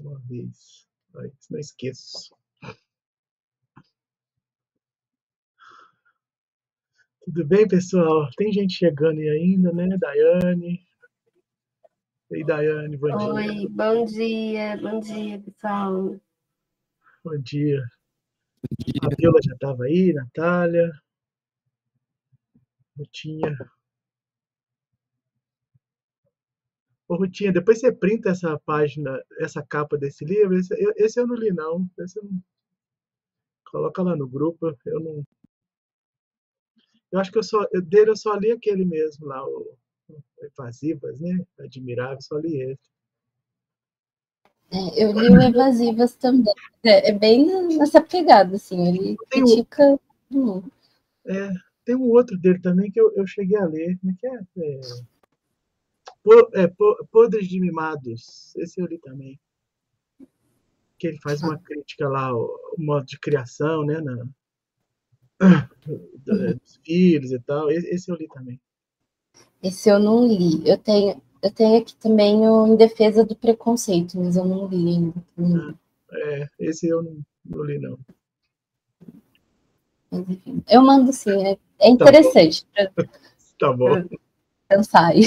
uma vez. Ai, não esqueço. Tudo bem, pessoal? Tem gente chegando aí ainda, né? Daiane. Ei, Daiane, bom dia. Oi, bom dia, pessoal. Bom dia. A Viola já estava aí, Natália, Rutinha. Ô, Rutinha, depois você printa essa página, essa capa desse livro. Esse eu não li, não. Esse eu não. Coloca lá no grupo. Eu não. Eu acho que dele eu só li aquele mesmo lá, o Evasivas, né? Admirável, só li ele. Eu li o Evasivas também. É bem nessa pegada, assim, ele Tem um, critica todo mundo. é, tem um outro dele também que eu cheguei a ler. Como é que é? Podres de Mimados. Esse eu li também. Que ele faz uma crítica lá ao modo de criação, né? Dos filhos e tal. Esse eu li também. Esse eu não li. Eu tenho aqui também o Em Defesa do Preconceito, mas eu não li ainda. Esse eu não li, não. Mas, enfim, eu mando sim, é Tá bom, interessante tá bom. para pensar aí.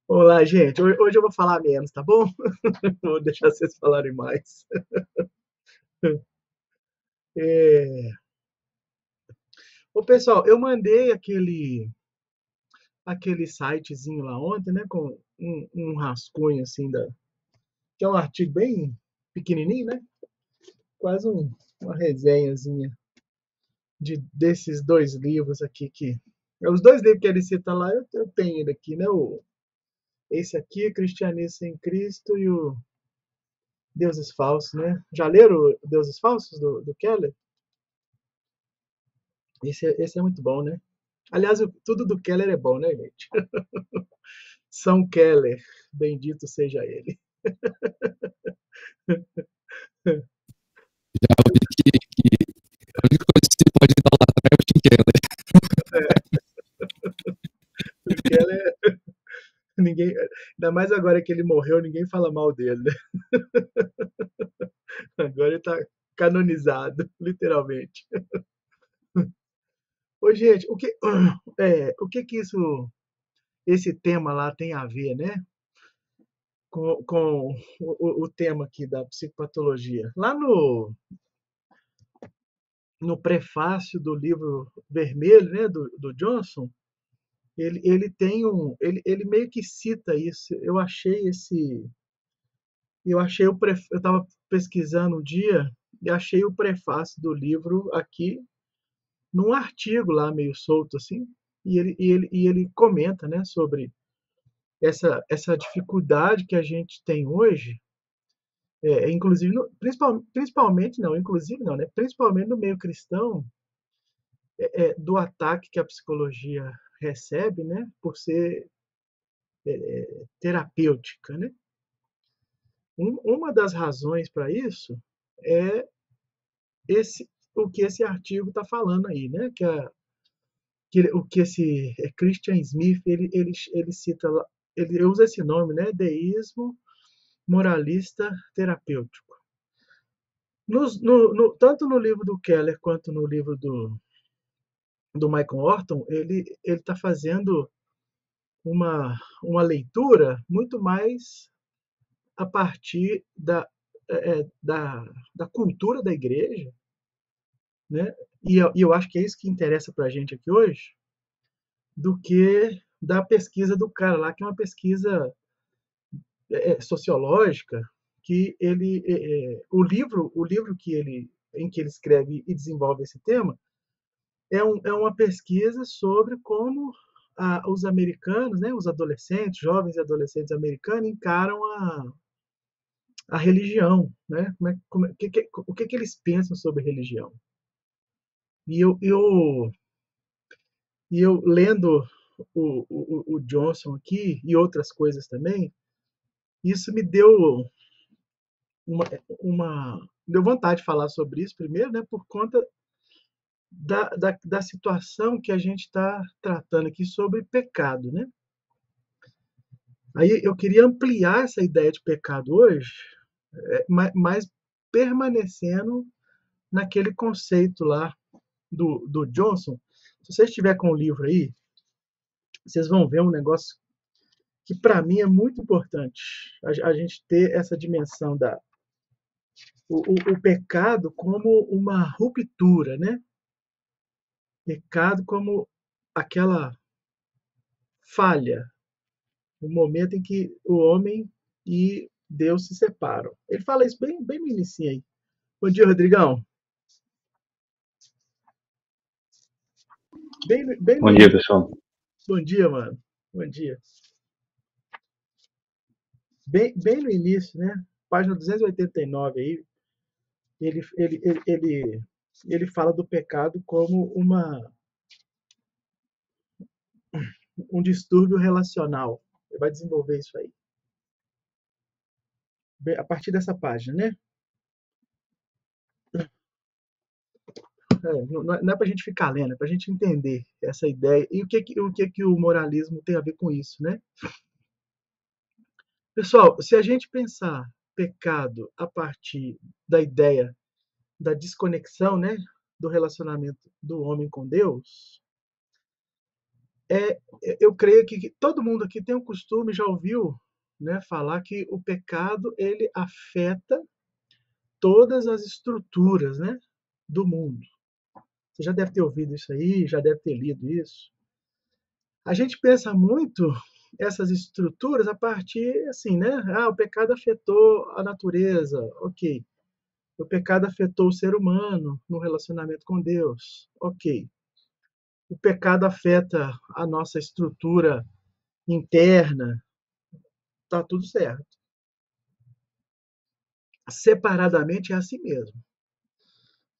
Olá, gente. Hoje eu vou falar menos, tá bom? Vou deixar vocês falarem mais. É... Ô, pessoal, eu mandei aquele sitezinho lá ontem, né? Com um rascunho, assim, que é um artigo bem pequenininho, né? Quase uma resenhazinha desses dois livros aqui que... Os dois livros que ele cita lá, eu tenho ele aqui, né? Esse aqui, Cristianismo sem Cristo, e o Deuses Falsos, né? Já leram Deuses Falsos, do Keller? Esse é muito bom, né? Aliás, tudo do Keller é bom, né, gente? São Keller, bendito seja ele. Já ouvi que a única coisa que você pode idolatrar é o Tim Keller. O Keller, ninguém, ainda mais agora que ele morreu, ninguém fala mal dele, né? Agora ele está canonizado, literalmente. Ô, gente, o que esse tema lá tem a ver, né? Com o tema aqui da psicopatologia. Lá no prefácio do livro vermelho, né, do Johnson, ele meio que cita isso. Eu estava pesquisando um dia e achei o prefácio do livro aqui num artigo lá meio solto assim, e ele comenta, né, sobre essa dificuldade que a gente tem hoje, inclusive principalmente não, inclusive não, né, principalmente no meio cristão, do ataque que a psicologia recebe, né, por ser terapêutica, né? Uma das razões para isso é o que esse artigo está falando aí, né? O que esse Christian Smith ele cita, ele usa esse nome, né? Deísmo moralista terapêutico. Tanto no livro do Keller quanto no livro do Michael Horton, ele está fazendo uma leitura muito mais a partir da cultura da igreja, né? E eu acho que é isso que interessa para a gente aqui hoje, do que da pesquisa do cara lá, que é uma pesquisa sociológica, que o livro em que ele escreve e desenvolve esse tema é uma pesquisa sobre como os americanos, né, os adolescentes, jovens e adolescentes americanos encaram a religião, né? O que eles pensam sobre religião? E eu lendo o Johnson aqui e outras coisas também, isso me deu vontade de falar sobre isso primeiro, né? Por conta da situação que a gente está tratando aqui sobre pecado, né? Aí eu queria ampliar essa ideia de pecado hoje, mas permanecendo naquele conceito lá do Johnson. Se você estiver com o livro aí, vocês vão ver um negócio que para mim é muito importante. A gente ter essa dimensão o pecado como uma ruptura, né? Pecado como aquela falha, o momento em que o homem e Deus se separam. Ele fala isso bem no início aí. Bom dia, Rodrigão. Bem no Bom dia, pessoal. Bom dia, mano. Bom dia. Bem no início, né? Página 289 aí, ele fala do pecado como um distúrbio relacional. Ele vai desenvolver isso aí. A partir dessa página, né? Não é para a gente ficar lendo, é para a gente entender essa ideia e o que o moralismo tem a ver com isso, né? Pessoal, se a gente pensar pecado a partir da ideia da desconexão, né, do relacionamento do homem com Deus, eu creio que todo mundo aqui tem o costume, já ouviu, né, falar que o pecado ele afeta todas as estruturas, né, do mundo. Você já deve ter ouvido isso aí, já deve ter lido isso. A gente pensa muito essas estruturas a partir assim, né? Ah, o pecado afetou a natureza, ok. O pecado afetou o ser humano no relacionamento com Deus, ok. O pecado afeta a nossa estrutura interna, tá tudo certo. Separadamente é assim mesmo.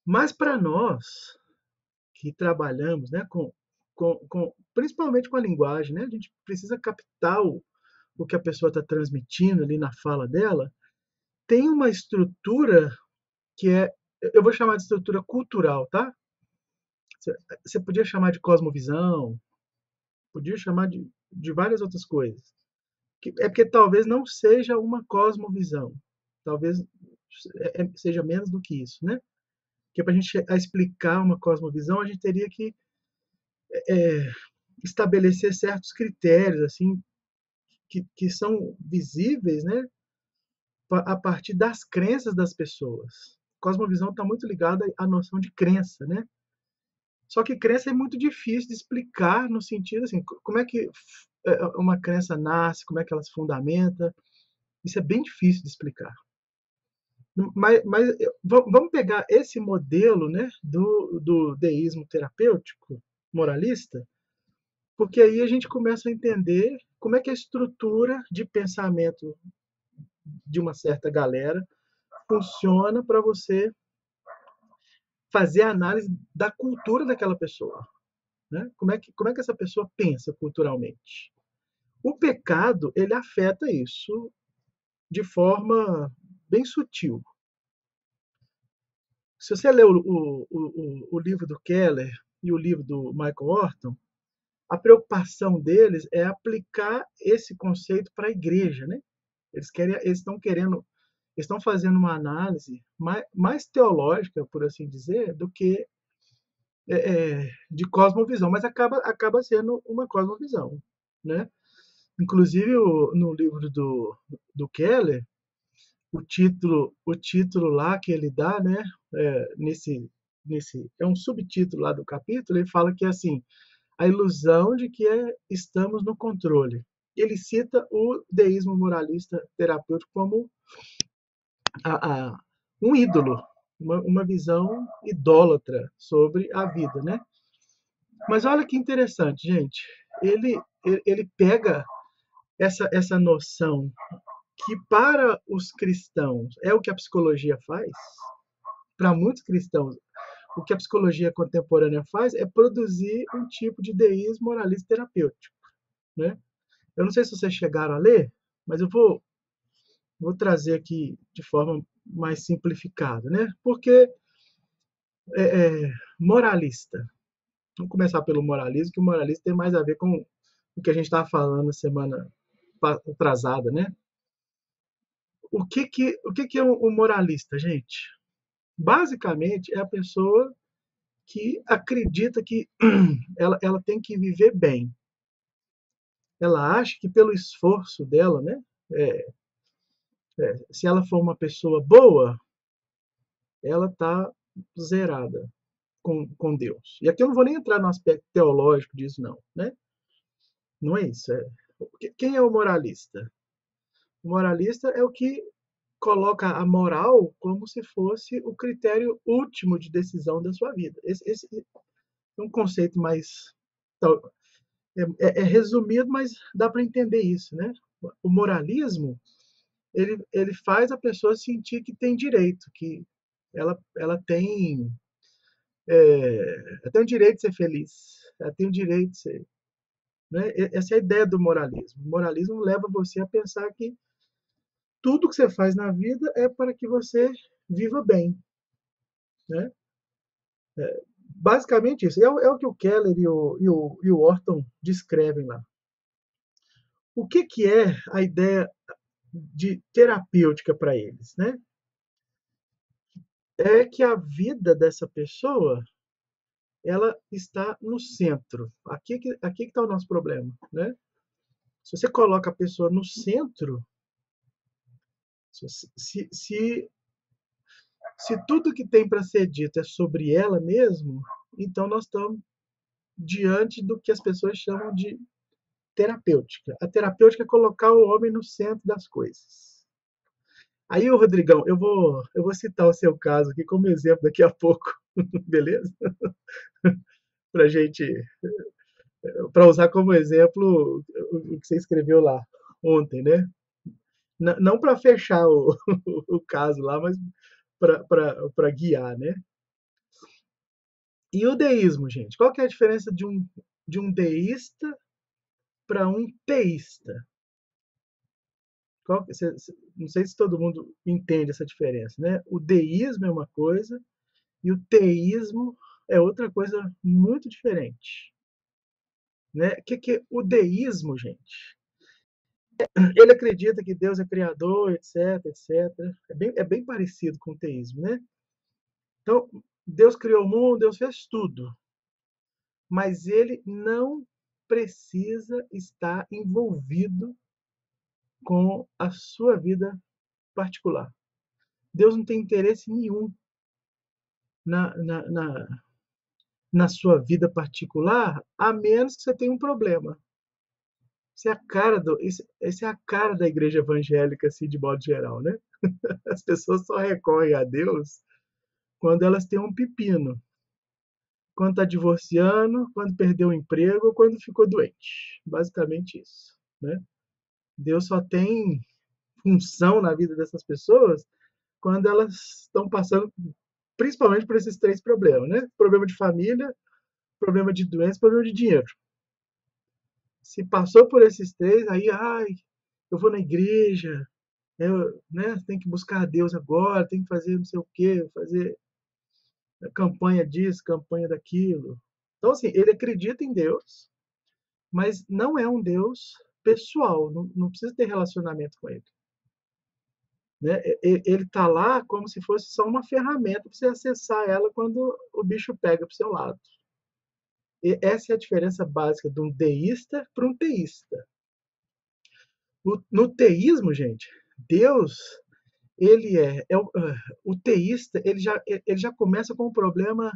Mas para nós que trabalhamos, né, principalmente com a linguagem, né, a gente precisa captar o que a pessoa está transmitindo ali na fala dela, tem uma estrutura que eu vou chamar de estrutura cultural, tá? Você podia chamar de cosmovisão, podia chamar de várias outras coisas. É porque talvez não seja uma cosmovisão, talvez seja menos do que isso, né? Porque para a gente explicar uma cosmovisão, a gente teria que estabelecer certos critérios, assim, que são visíveis, né? A partir das crenças das pessoas. Cosmovisão está muito ligada à noção de crença, né? Só que crença é muito difícil de explicar no sentido assim, como é que uma crença nasce, como é que ela se fundamenta. Isso é bem difícil de explicar. Mas vamos pegar esse modelo, né, do deísmo terapêutico, moralista, porque aí a gente começa a entender como é que a estrutura de pensamento de uma certa galera funciona para você fazer a análise da cultura daquela pessoa. Né? Como é que essa pessoa pensa culturalmente? O pecado, ele afeta isso de forma bem sutil. Se você ler o livro do Keller e o livro do Michael Horton, a preocupação deles é aplicar esse conceito para a igreja, né? Eles estão fazendo uma análise mais teológica, por assim dizer, do que de cosmovisão, mas acaba sendo uma cosmovisão, né? Inclusive no livro do Keller, o título lá que ele dá, né? Nesse é um subtítulo lá do capítulo, ele fala que é assim, a ilusão de que estamos no controle. Ele cita o deísmo moralista terapêutico como um ídolo, uma visão idólatra sobre a vida, né? Mas olha que interessante, gente. Ele pega essa noção que para os cristãos é o que a psicologia faz, para muitos cristãos, o que a psicologia contemporânea faz é produzir um tipo de deísmo moralista terapêutico, né? Eu não sei se vocês chegaram a ler, mas eu vou trazer aqui de forma mais simplificada, né? Porque moralista. Vamos começar pelo moralismo, que o moralismo tem mais a ver com o que a gente estava falando na semana atrasada, né? O que é um moralista, gente? Basicamente, é a pessoa que acredita que ela tem que viver bem. Ela acha que pelo esforço dela, né? Se ela for uma pessoa boa, ela está zerada com Deus. E aqui eu não vou nem entrar no aspecto teológico disso, não, né? Não é isso. Quem é o moralista? O moralista é o que coloca a moral como se fosse o critério último de decisão da sua vida. Esse é um conceito mais é resumido, mas dá para entender isso, né? O moralismo ele faz a pessoa sentir que tem direito, que ela tem o direito de ser feliz, ela tem o direito de ser, né? Essa é a ideia do moralismo. O moralismo leva você a pensar que tudo que você faz na vida é para que você viva bem, né? Basicamente isso. É o que o Keller e o Orton descrevem lá. O que é a ideia de terapêutica para eles, né? É que a vida dessa pessoa ela está no centro. Aqui que está o nosso problema, né? Se você coloca a pessoa no centro, se tudo que tem para ser dito é sobre ela mesmo, então nós estamos diante do que as pessoas chamam de terapêutica. A terapêutica é colocar o homem no centro das coisas. Aí, Rodrigão, eu vou citar o seu caso aqui como exemplo daqui a pouco, beleza? Para gente, para usar como exemplo o que você escreveu lá ontem, né? Não para fechar o caso lá, mas para guiar, né? E o deísmo, gente? Qual que é a diferença de um deísta para um teísta? Não sei se todo mundo entende essa diferença, né? O deísmo é uma coisa e o teísmo é outra coisa muito diferente, né? Que é o deísmo, gente? Ele acredita que Deus é criador, etc, etc. É bem parecido com o teísmo, né? Então, Deus criou o mundo, Deus fez tudo, mas ele não precisa estar envolvido com a sua vida particular. Deus não tem interesse nenhum na, na, na, na sua vida particular, a menos que você tenha um problema. Isso é a cara da igreja evangélica, assim, de modo geral, né? As pessoas só recorrem a Deus quando elas têm um pepino. Quando está divorciando, quando perdeu o emprego ou quando ficou doente. Basicamente isso, né? Deus só tem função na vida dessas pessoas quando elas estão passando principalmente por esses três problemas, né? Problema de família, problema de doença, problema de dinheiro. Se passou por esses três, aí, eu vou na igreja, né? Tem que buscar a Deus agora, tem que fazer não sei o quê, fazer campanha disso, campanha daquilo. Então, assim, ele acredita em Deus, mas não é um Deus pessoal, não precisa ter relacionamento com ele. Né? Ele está lá como se fosse só uma ferramenta para você acessar ela quando o bicho pega para o seu lado. E essa é a diferença básica de um deísta para um teísta. No teísmo, gente, Deus, ele o teísta, ele já começa com o problema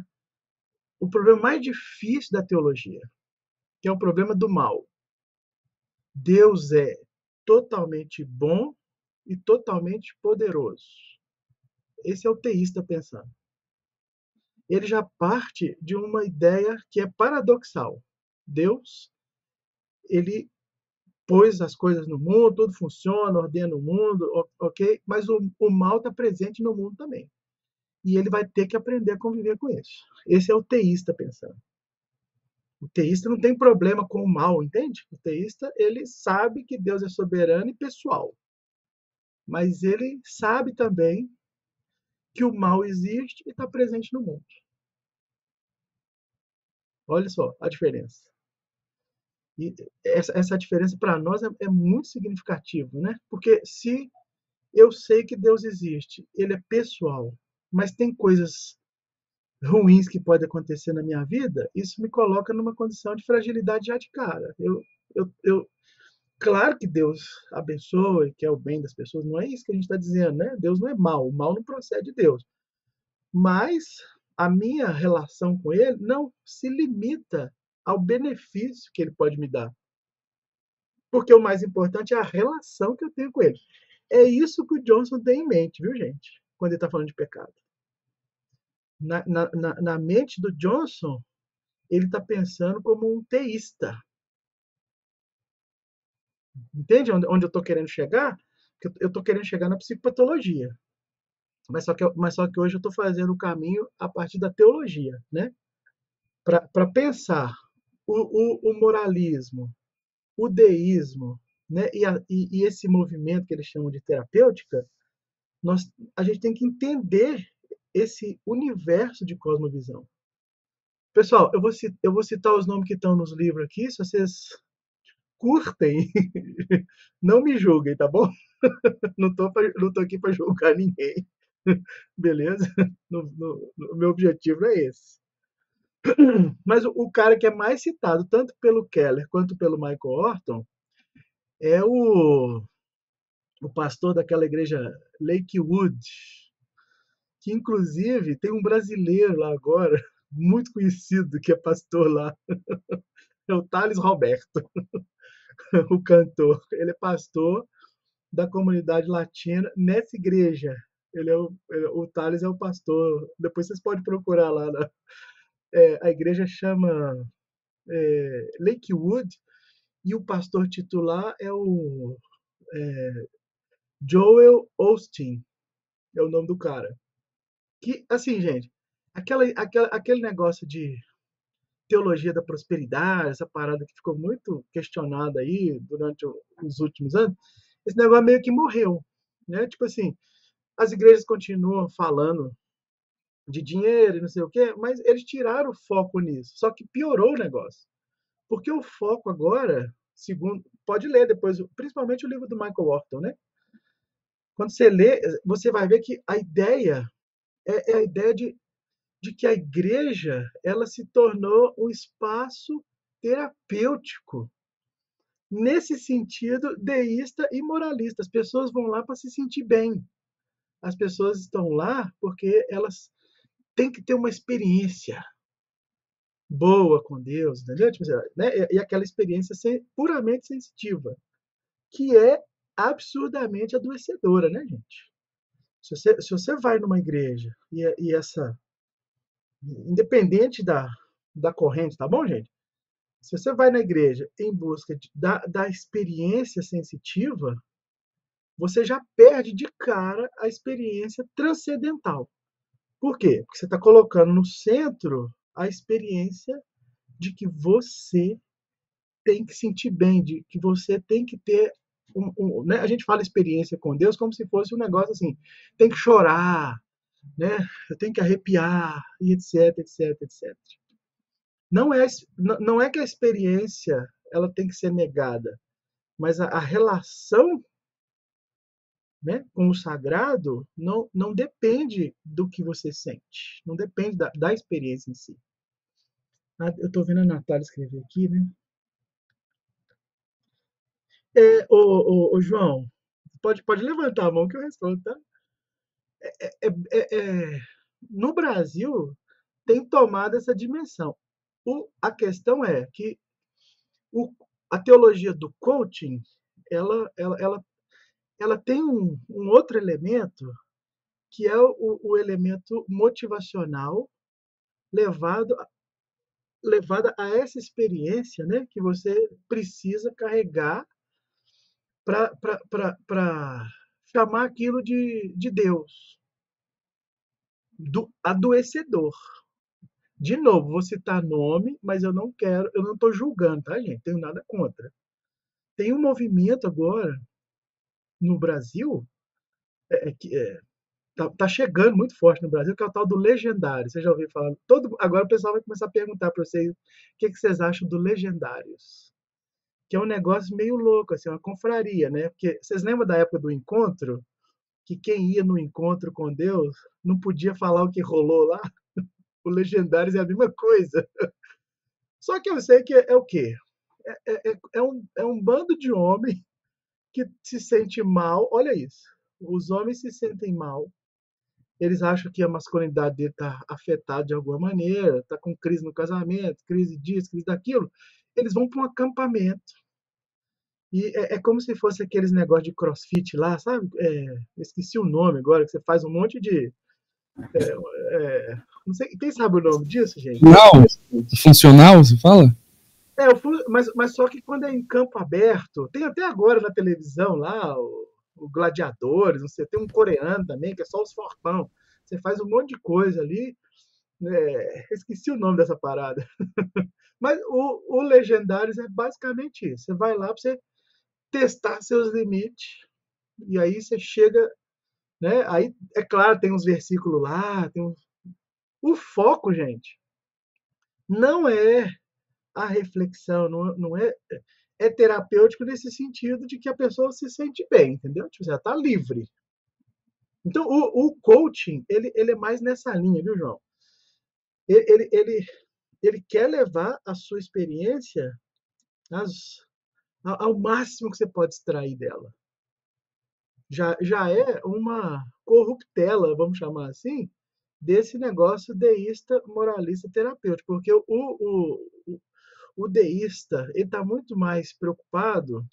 mais difícil da teologia, que é o problema do mal. Deus é totalmente bom e totalmente poderoso. Esse é o teísta pensando. Ele já parte de uma ideia que é paradoxal. Deus, ele pôs as coisas no mundo, tudo funciona, ordena o mundo, ok? Mas o mal está presente no mundo também. E ele vai ter que aprender a conviver com isso. Esse é o teísta pensando. O teísta não tem problema com o mal, entende? O teísta, ele sabe que Deus é soberano e pessoal. Mas ele sabe também que o mal existe e está presente no mundo. Olha só a diferença. E essa diferença para nós é muito significativa, né? Porque se eu sei que Deus existe, ele é pessoal, mas tem coisas ruins que podem acontecer na minha vida, isso me coloca numa condição de fragilidade já de cara. Claro que Deus abençoa e quer o bem das pessoas, não é isso que a gente está dizendo, né? Deus não é mau, o mal não procede de Deus. Mas a minha relação com Ele não se limita ao benefício que Ele pode me dar. Porque o mais importante é a relação que eu tenho com Ele. É isso que o Johnson tem em mente, viu, gente? Quando ele está falando de pecado. Na mente do Johnson, ele está pensando como um teísta. Entende onde eu estou querendo chegar? Eu estou querendo chegar na psicopatologia. Mas só que hoje eu estou fazendo o caminho a partir da teologia, né? Para pensar o moralismo, o deísmo, né? E esse movimento que eles chamam de terapêutica, a gente tem que entender esse universo de cosmovisão. Pessoal, eu vou citar os nomes que estão nos livros aqui, se vocês curtem, não me julguem, tá bom? Não tô aqui para julgar ninguém, beleza? O meu objetivo é esse. Mas o cara que é mais citado, tanto pelo Keller quanto pelo Michael Horton, é o pastor daquela igreja Lakewood, que inclusive tem um brasileiro lá agora, muito conhecido, que é pastor lá, é o Thales Roberto, o cantor. Ele é pastor da comunidade latina nessa igreja. O Thales é o pastor. Depois vocês podem procurar lá. A igreja chama Lakewood e o pastor titular é o Joel Osteen, é o nome do cara. Que, assim, gente, aquele negócio de teologia da prosperidade, essa parada que ficou muito questionada aí durante os últimos anos, esse negócio meio que morreu, né? Tipo assim, as igrejas continuam falando de dinheiro e não sei o quê, mas eles tiraram o foco nisso, só que piorou o negócio. Porque o foco agora, segundo, pode ler depois, principalmente o livro do Michael Horton, né? Quando você lê, você vai ver que a ideia é a ideia de que a igreja ela se tornou um espaço terapêutico. Nesse sentido, deísta e moralista. As pessoas vão lá para se sentir bem. As pessoas estão lá porque elas têm que ter uma experiência boa com Deus, entendeu? Tipo, né? E aquela experiência puramente sensitiva, que é absurdamente adoecedora, né, gente? Se você vai numa igreja e essa, independente da corrente, tá bom, gente? Se você vai na igreja em busca da experiência sensitiva, você já perde de cara a experiência transcendental. Por quê? Porque você está colocando no centro a experiência de que você tem que sentir bem, de que você tem que ter né? A gente fala experiência com Deus como se fosse um negócio assim, tem que chorar, né? Eu tenho que arrepiar, e etc, etc, etc. Não é que a experiência ela tem que ser negada, mas a relação, né, com o sagrado não depende do que você sente, não depende da experiência em si. Eu estou vendo a Natália escrever aqui, né? João, pode levantar a mão que eu respondo, tá? No Brasil, tem tomado essa dimensão. A questão é que a teologia do coaching, ela tem um outro elemento, que é o elemento motivacional levado a essa experiência, né, que você precisa carregar para chamar aquilo de Deus, do adoecedor. De novo, vou citar nome, mas eu não estou julgando, tá, gente? Tenho nada contra. Tem um movimento agora no Brasil que tá chegando muito forte no Brasil, que é o tal do legendário. Você já ouviu falar? Agora o pessoal vai começar a perguntar para vocês o que vocês acham do Legendários. que é um negócio meio louco, assim, uma confraria, né? Porque vocês lembram da época do encontro? Que quem ia no encontro com Deus não podia falar o que rolou lá? O Legendários é a mesma coisa. Só que eu sei que é o quê? É um bando de homem que se sente mal. Olha isso. Os homens se sentem mal. Eles acham que a masculinidade dele está afetada de alguma maneira, está com crise no casamento, crise disso, crise daquilo. Eles vão para um acampamento. E é como se fosse aqueles negócios de crossfit lá, sabe? Esqueci o nome agora, que você faz um monte de. Não sei, quem sabe o nome disso, gente? Funcional? Funcional, você fala? Mas só que quando é em campo aberto, tem até agora na televisão lá, o Gladiadores, não sei, tem um coreano também, que é só os fortão. Você faz um monte de coisa ali. Esqueci o nome dessa parada. Mas o Legendários é basicamente isso. Você vai lá para você testar seus limites, e aí você chega, né? Aí, é claro, tem uns versículos lá, o foco, gente, não é a reflexão, não é terapêutico nesse sentido de que a pessoa se sente bem, entendeu? Tipo, você está livre. Então, o coaching, ele é mais nessa linha, viu, João? Ele quer levar a sua experiência ao máximo que você pode extrair dela. Já é uma corruptela, vamos chamar assim, desse negócio deísta, moralista, terapêutico, porque o deísta ele está muito mais preocupado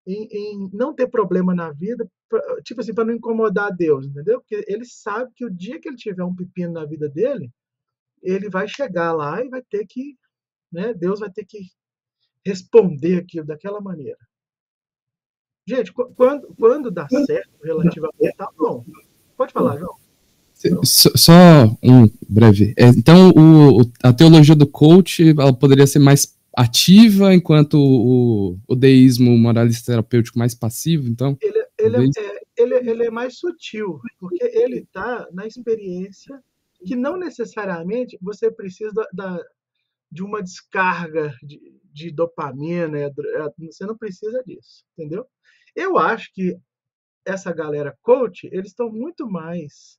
em não ter problema na vida, tipo assim, para não incomodar Deus, entendeu? Porque ele sabe que o dia que ele tiver um pepino na vida dele, ele vai chegar lá e vai ter que, né? Deus vai ter que responder aquilo daquela maneira. Gente, quando dá certo relativamente, tá bom. Pode falar, João. Só um breve. Então, a teologia do coach ela poderia ser mais ativa, enquanto o deísmo moralista terapêutico mais passivo, então? Ele é mais sutil, porque ele está na experiência que não necessariamente você precisa de uma descarga de dopamina, você não precisa disso, entendeu? Eu acho que essa galera coach, eles estão muito mais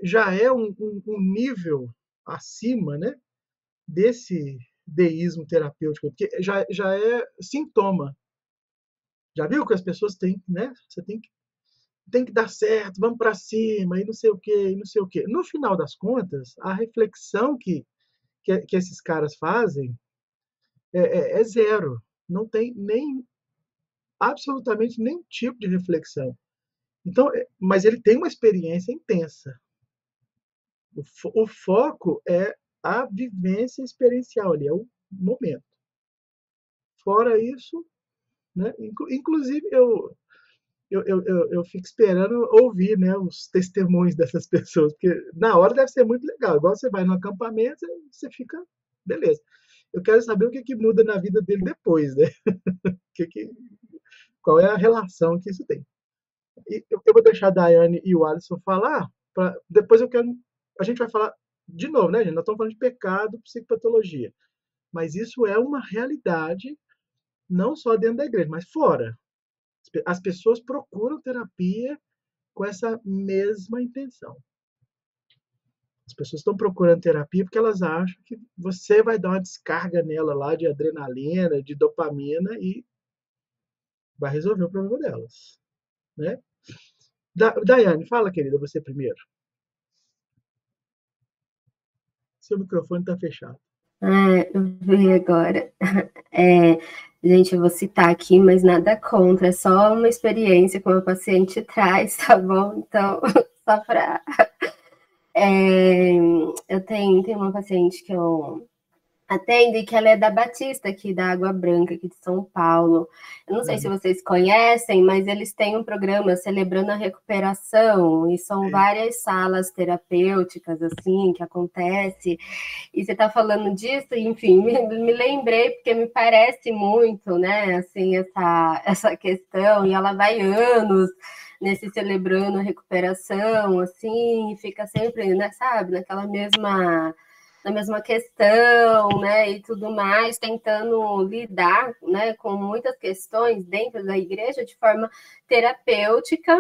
já é um nível acima, né, desse deísmo terapêutico, porque já é sintoma. Já viu que as pessoas têm, né? Você tem que dar certo, vamos para cima, e não sei o quê, e não sei o quê. No final das contas, a reflexão que esses caras fazem é zero. Não tem absolutamente nenhum tipo de reflexão. Então, mas ele tem uma experiência intensa. O foco é a vivência experiencial ali, é o momento. Fora isso, né? Inclusive eu fico esperando ouvir, né, os testemunhos dessas pessoas, porque na hora deve ser muito legal. Igual você vai no acampamento, você fica, beleza. Eu quero saber o que muda na vida dele depois, né? Qual é a relação que isso tem. E eu vou deixar a Daiane e o Alisson falar, depois a gente vai falar de novo, né, gente? Nós estamos falando de pecado, psicopatologia. Mas isso é uma realidade, não só dentro da igreja, mas fora. As pessoas procuram terapia com essa mesma intenção. As pessoas estão procurando terapia porque elas acham que você vai dar uma descarga nela lá de adrenalina, de dopamina e vai resolver o problema delas, né? Daiane, fala, querida, você primeiro. Seu microfone está fechado. Eu vi agora. Gente, eu vou citar aqui, mas nada contra, é só uma experiência que o meu paciente traz, tá bom? Então, só para... eu tenho uma paciente que eu atendo, que ela é da Batista, aqui da Água Branca, aqui de São Paulo. Eu não sei se vocês conhecem, mas eles têm um programa celebrando a recuperação, e são várias salas terapêuticas, assim, que acontece. E você está falando disso, enfim, me lembrei, porque me parece muito, né, assim, essa questão, e ela vai anos nesse celebrando a recuperação, assim, e fica sempre, né, sabe, naquela mesma na mesma questão, né, e tudo mais, tentando lidar, né, com muitas questões dentro da igreja de forma terapêutica,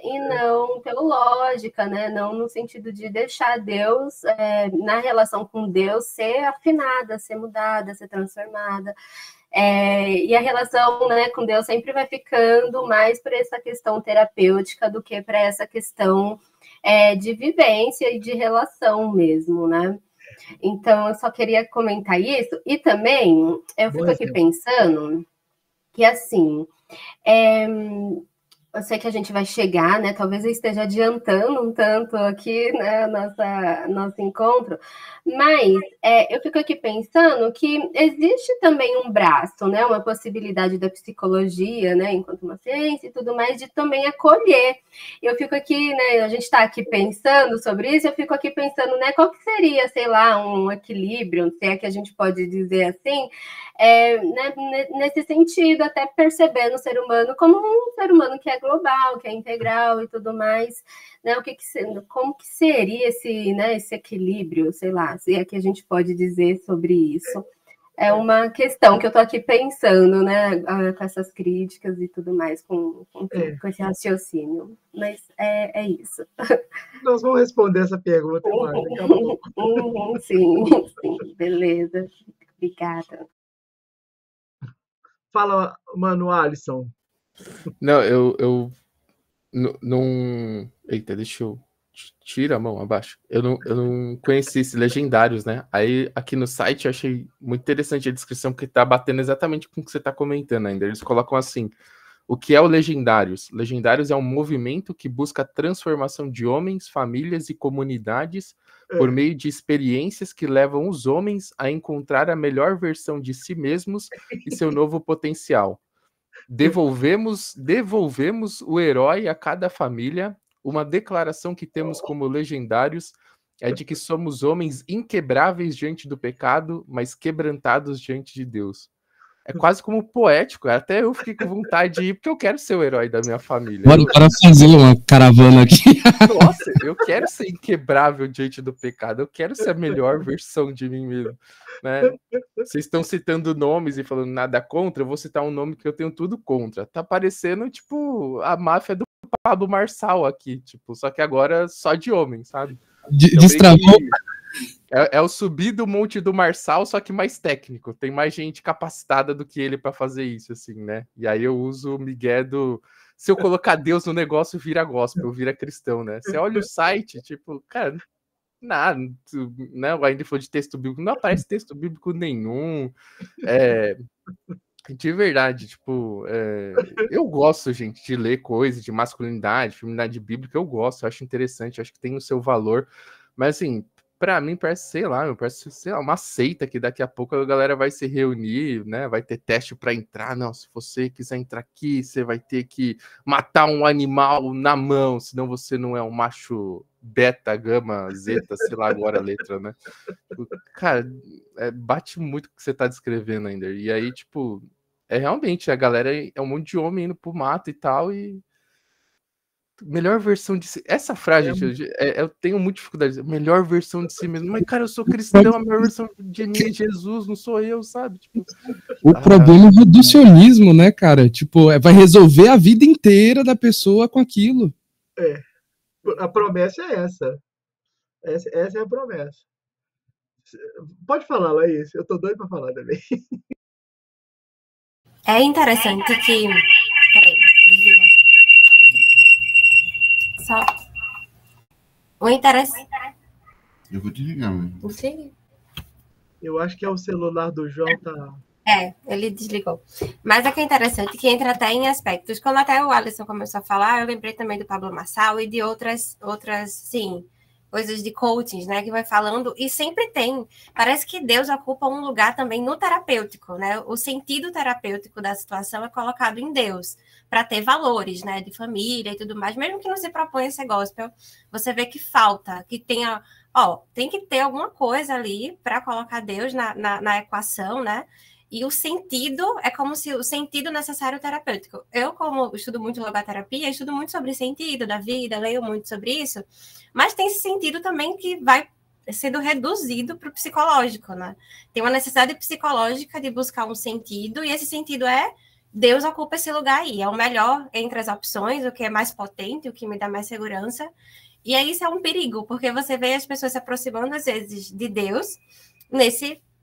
e não teológica, né, não no sentido de deixar Deus, na relação com Deus, ser afinada, ser mudada, ser transformada. E a relação, né, com Deus sempre vai ficando mais para essa questão terapêutica do que para essa questão de vivência e de relação mesmo, né? Então, eu só queria comentar isso. E também, eu fico aqui pensando que, assim, eu sei que a gente vai chegar, né? Talvez eu esteja adiantando um tanto aqui, né, nosso encontro, mas eu fico aqui pensando que existe também um braço, né? Uma possibilidade da psicologia, né? Enquanto uma ciência e tudo mais, de também acolher. Eu fico aqui, né? A gente está aqui pensando sobre isso, eu fico aqui pensando, né? Qual que seria, sei lá, um equilíbrio, se é que a gente pode dizer assim, né, nesse sentido, até percebendo o ser humano como um ser humano que é global, que é integral e tudo mais, né? Como que seria esse, né, esse equilíbrio, sei lá, se é que a gente pode dizer sobre isso. É uma questão que eu estou aqui pensando, né, com essas críticas e tudo mais, com esse raciocínio. Mas é isso. Nós vamos responder essa pergunta, Mari, daqui a pouco. Sim, beleza. Obrigada. Fala, mano, Alisson. Não, eu não... Eita, deixa eu... Tira a mão abaixo. Eu não conheci esses legendários, né? Aí, aqui no site, eu achei muito interessante a descrição, porque tá batendo exatamente com o que você tá comentando ainda. Eles colocam assim, o que é o Legendários? Legendários é um movimento que busca a transformação de homens, famílias e comunidades por meio de experiências que levam os homens a encontrar a melhor versão de si mesmos e seu novo potencial. Devolvemos o herói a cada família. Uma declaração que temos como legendários é de que somos homens inquebráveis diante do pecado, mas quebrantados diante de Deus. É quase como poético, até eu fiquei com vontade de ir, porque eu quero ser o herói da minha família. Bora fazer uma caravana aqui. Nossa, eu quero ser inquebrável diante do pecado, eu quero ser a melhor versão de mim mesmo, né? Vocês estão citando nomes e falando nada contra, eu vou citar um nome que eu tenho tudo contra. Tá parecendo, tipo, a máfia do Pablo Marçal aqui, tipo, só que agora só de homem, sabe? Destravou. É o subir do Monte do Marçal, só que mais técnico. Tem mais gente capacitada do que ele para fazer isso, assim, né? E aí eu uso o migué do... Se eu colocar Deus no negócio, vira gospel, vira cristão, né? Você olha o site, tipo, cara, nada, né? Ainda falou de texto bíblico, não aparece texto bíblico nenhum. De verdade, tipo, eu gosto, gente, de ler coisas de masculinidade, feminidade bíblica, eu gosto, eu acho interessante, eu acho que tem o seu valor, mas assim, pra mim parece, sei lá, uma seita que daqui a pouco a galera vai se reunir, né, vai ter teste pra entrar, não, se você quiser entrar aqui, você vai ter que matar um animal na mão, senão você não é um macho beta, gama, zeta, sei lá agora a letra, né? Cara, bate muito o que você tá descrevendo ainda. E aí, tipo, realmente, a galera é um monte de homem indo pro mato e tal, e melhor versão de si. Essa frase, gente, eu tenho muita dificuldade. Melhor versão de si mesmo. Mas, cara, eu sou cristão, a melhor versão de mim é Jesus, não sou eu, sabe? Tipo, o problema é o reducionismo, né, cara? Tipo, vai resolver a vida inteira da pessoa com aquilo. A promessa é essa. Essa é a promessa. Pode falar, Laís. Eu tô doido pra falar também. É interessante que... Peraí, desliga. Só... O interessante... Eu vou desligar, mano. Eu acho que é o celular do João tá... ele desligou. Mas é que é interessante que entra até em aspectos. Quando até o Alisson começou a falar, eu lembrei também do Pablo Marçal e de outras, sim, coisas de coaching, né, que vai falando, e sempre tem. Parece que Deus ocupa um lugar também no terapêutico, né? O sentido terapêutico da situação é colocado em Deus, para ter valores, né, de família e tudo mais. Mesmo que não se proponha ser gospel, você vê que falta, que tenha... tem que ter alguma coisa ali para colocar Deus na equação, né? E o sentido é como se o sentido necessário terapêutico. Eu, como estudo muito logoterapia, estudo muito sobre sentido da vida, leio muito sobre isso, mas tem esse sentido também que vai sendo reduzido para o psicológico, né? Tem uma necessidade psicológica de buscar um sentido, e esse sentido é Deus ocupa esse lugar aí, é o melhor entre as opções, o que é mais potente, o que me dá mais segurança. E aí isso é um perigo, porque você vê as pessoas se aproximando, às vezes, de Deus,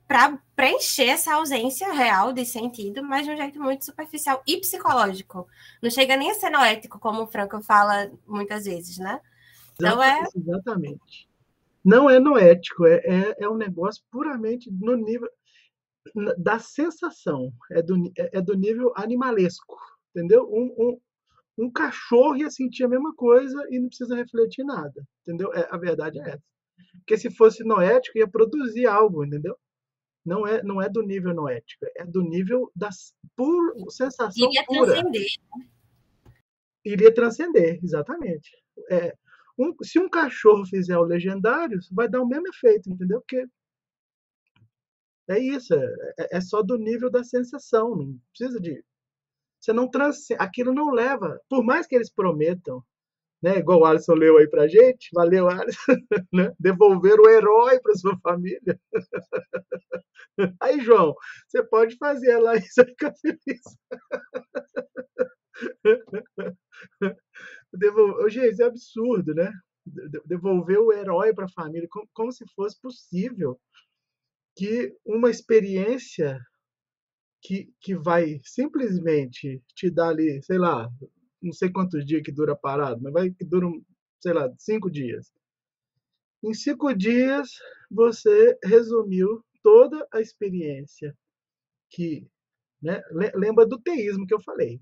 para preencher essa ausência real de sentido, mas de um jeito muito superficial e psicológico. Não chega nem a ser noético, como o Franco fala muitas vezes, né? Então Exatamente. Não é noético, é um negócio puramente no nível da sensação, é do nível animalesco, entendeu? Um cachorro ia sentir a mesma coisa e não precisa refletir nada, entendeu? A verdade é essa. Porque se fosse noético, ia produzir algo, entendeu? Não é do nível noético, é do nível da sensação pura. Transcender. Iria transcender, exatamente. Se um cachorro fizer o legendário, vai dar o mesmo efeito, entendeu? Porque é isso, é só do nível da sensação, não precisa de... Você não transcende, aquilo não leva, por mais que eles prometam, né, igual o Alisson leu aí pra gente, valeu, Alisson, né, devolver o herói para sua família. Aí, João, você pode fazer lá e você fica feliz. Gente, isso é absurdo, né? Devolver o herói para a família, como se fosse possível que uma experiência que vai simplesmente te dar ali, sei lá, não sei quantos dias que dura parado, mas que dura, sei lá, 5 dias. Em 5 dias, você resumiu toda a experiência que, né, lembra do teísmo que eu falei.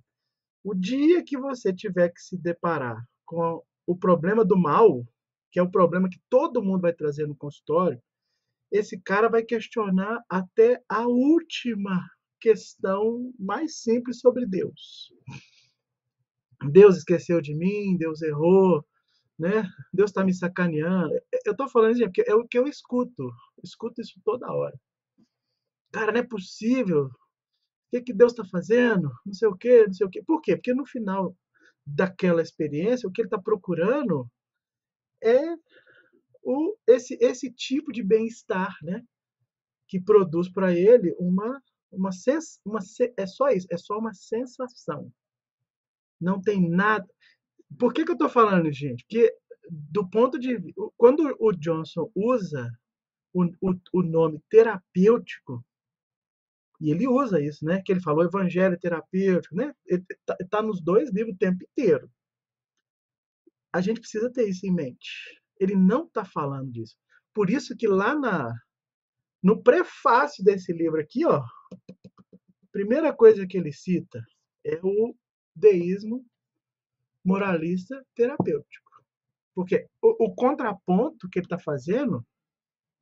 O dia que você tiver que se deparar com o problema do mal, que é o problema que todo mundo vai trazer no consultório, esse cara vai questionar até a última questão mais simples sobre Deus. Deus esqueceu de mim, Deus errou, né? Deus está me sacaneando. Eu estou falando isso porque é o que eu escuto isso toda hora. Cara, não é possível. O que Deus está fazendo? Não sei o quê, não sei o quê. Por quê? Porque no final daquela experiência, o que ele está procurando é esse tipo de bem-estar, né? Que produz para ele é só isso, é só uma sensação. Não tem nada. Por que eu estou falando, gente? Porque do ponto de quando o Johnson usa o nome terapêutico, e ele usa isso, né? Que ele falou evangelho terapêutico, né? Ele tá nos 2 livros o tempo inteiro. A gente precisa ter isso em mente. Ele não está falando disso. Por isso que lá no prefácio desse livro aqui, ó, a primeira coisa que ele cita é o deísmo moralista terapêutico. Porque o contraponto que ele está fazendo,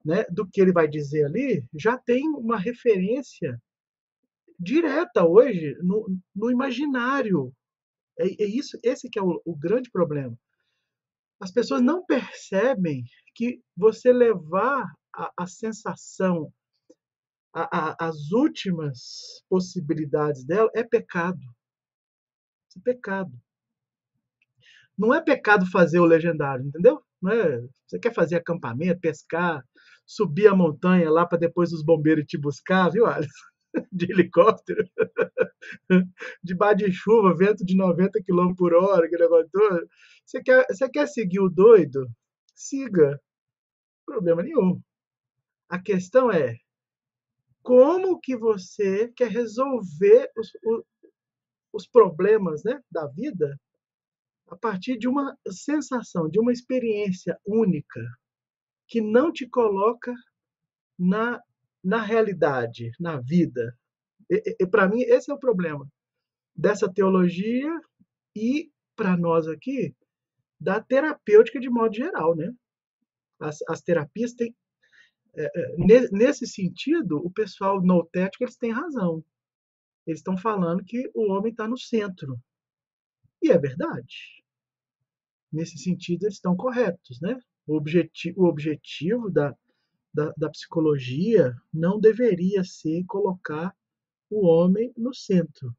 né, do que ele vai dizer ali, já tem uma referência direta hoje no imaginário. Esse que é o grande problema. As pessoas não percebem que você levar a sensação às últimas possibilidades dela é pecado. Isso é pecado. Não é pecado fazer o legendário, entendeu? Não é, você quer fazer acampamento, pescar, subir a montanha lá para depois os bombeiros te buscar, viu, Alisson? De helicóptero, debaixo de chuva, vento de 90 km/h, aquele negócio todo. Você quer seguir o doido? Siga. Problema nenhum. A questão é como que você quer resolver os problemas, né, da vida a partir de uma sensação, de uma experiência única que não te coloca na realidade, na vida. Para mim, esse é o problema dessa teologia e, para nós aqui, da terapêutica de modo geral, né? As terapias têm... nesse sentido, o pessoal notético, eles têm razão. Eles estão falando que o homem está no centro. E é verdade. Nesse sentido, eles estão corretos, né? O objetivo da psicologia não deveria ser colocar o homem no centro.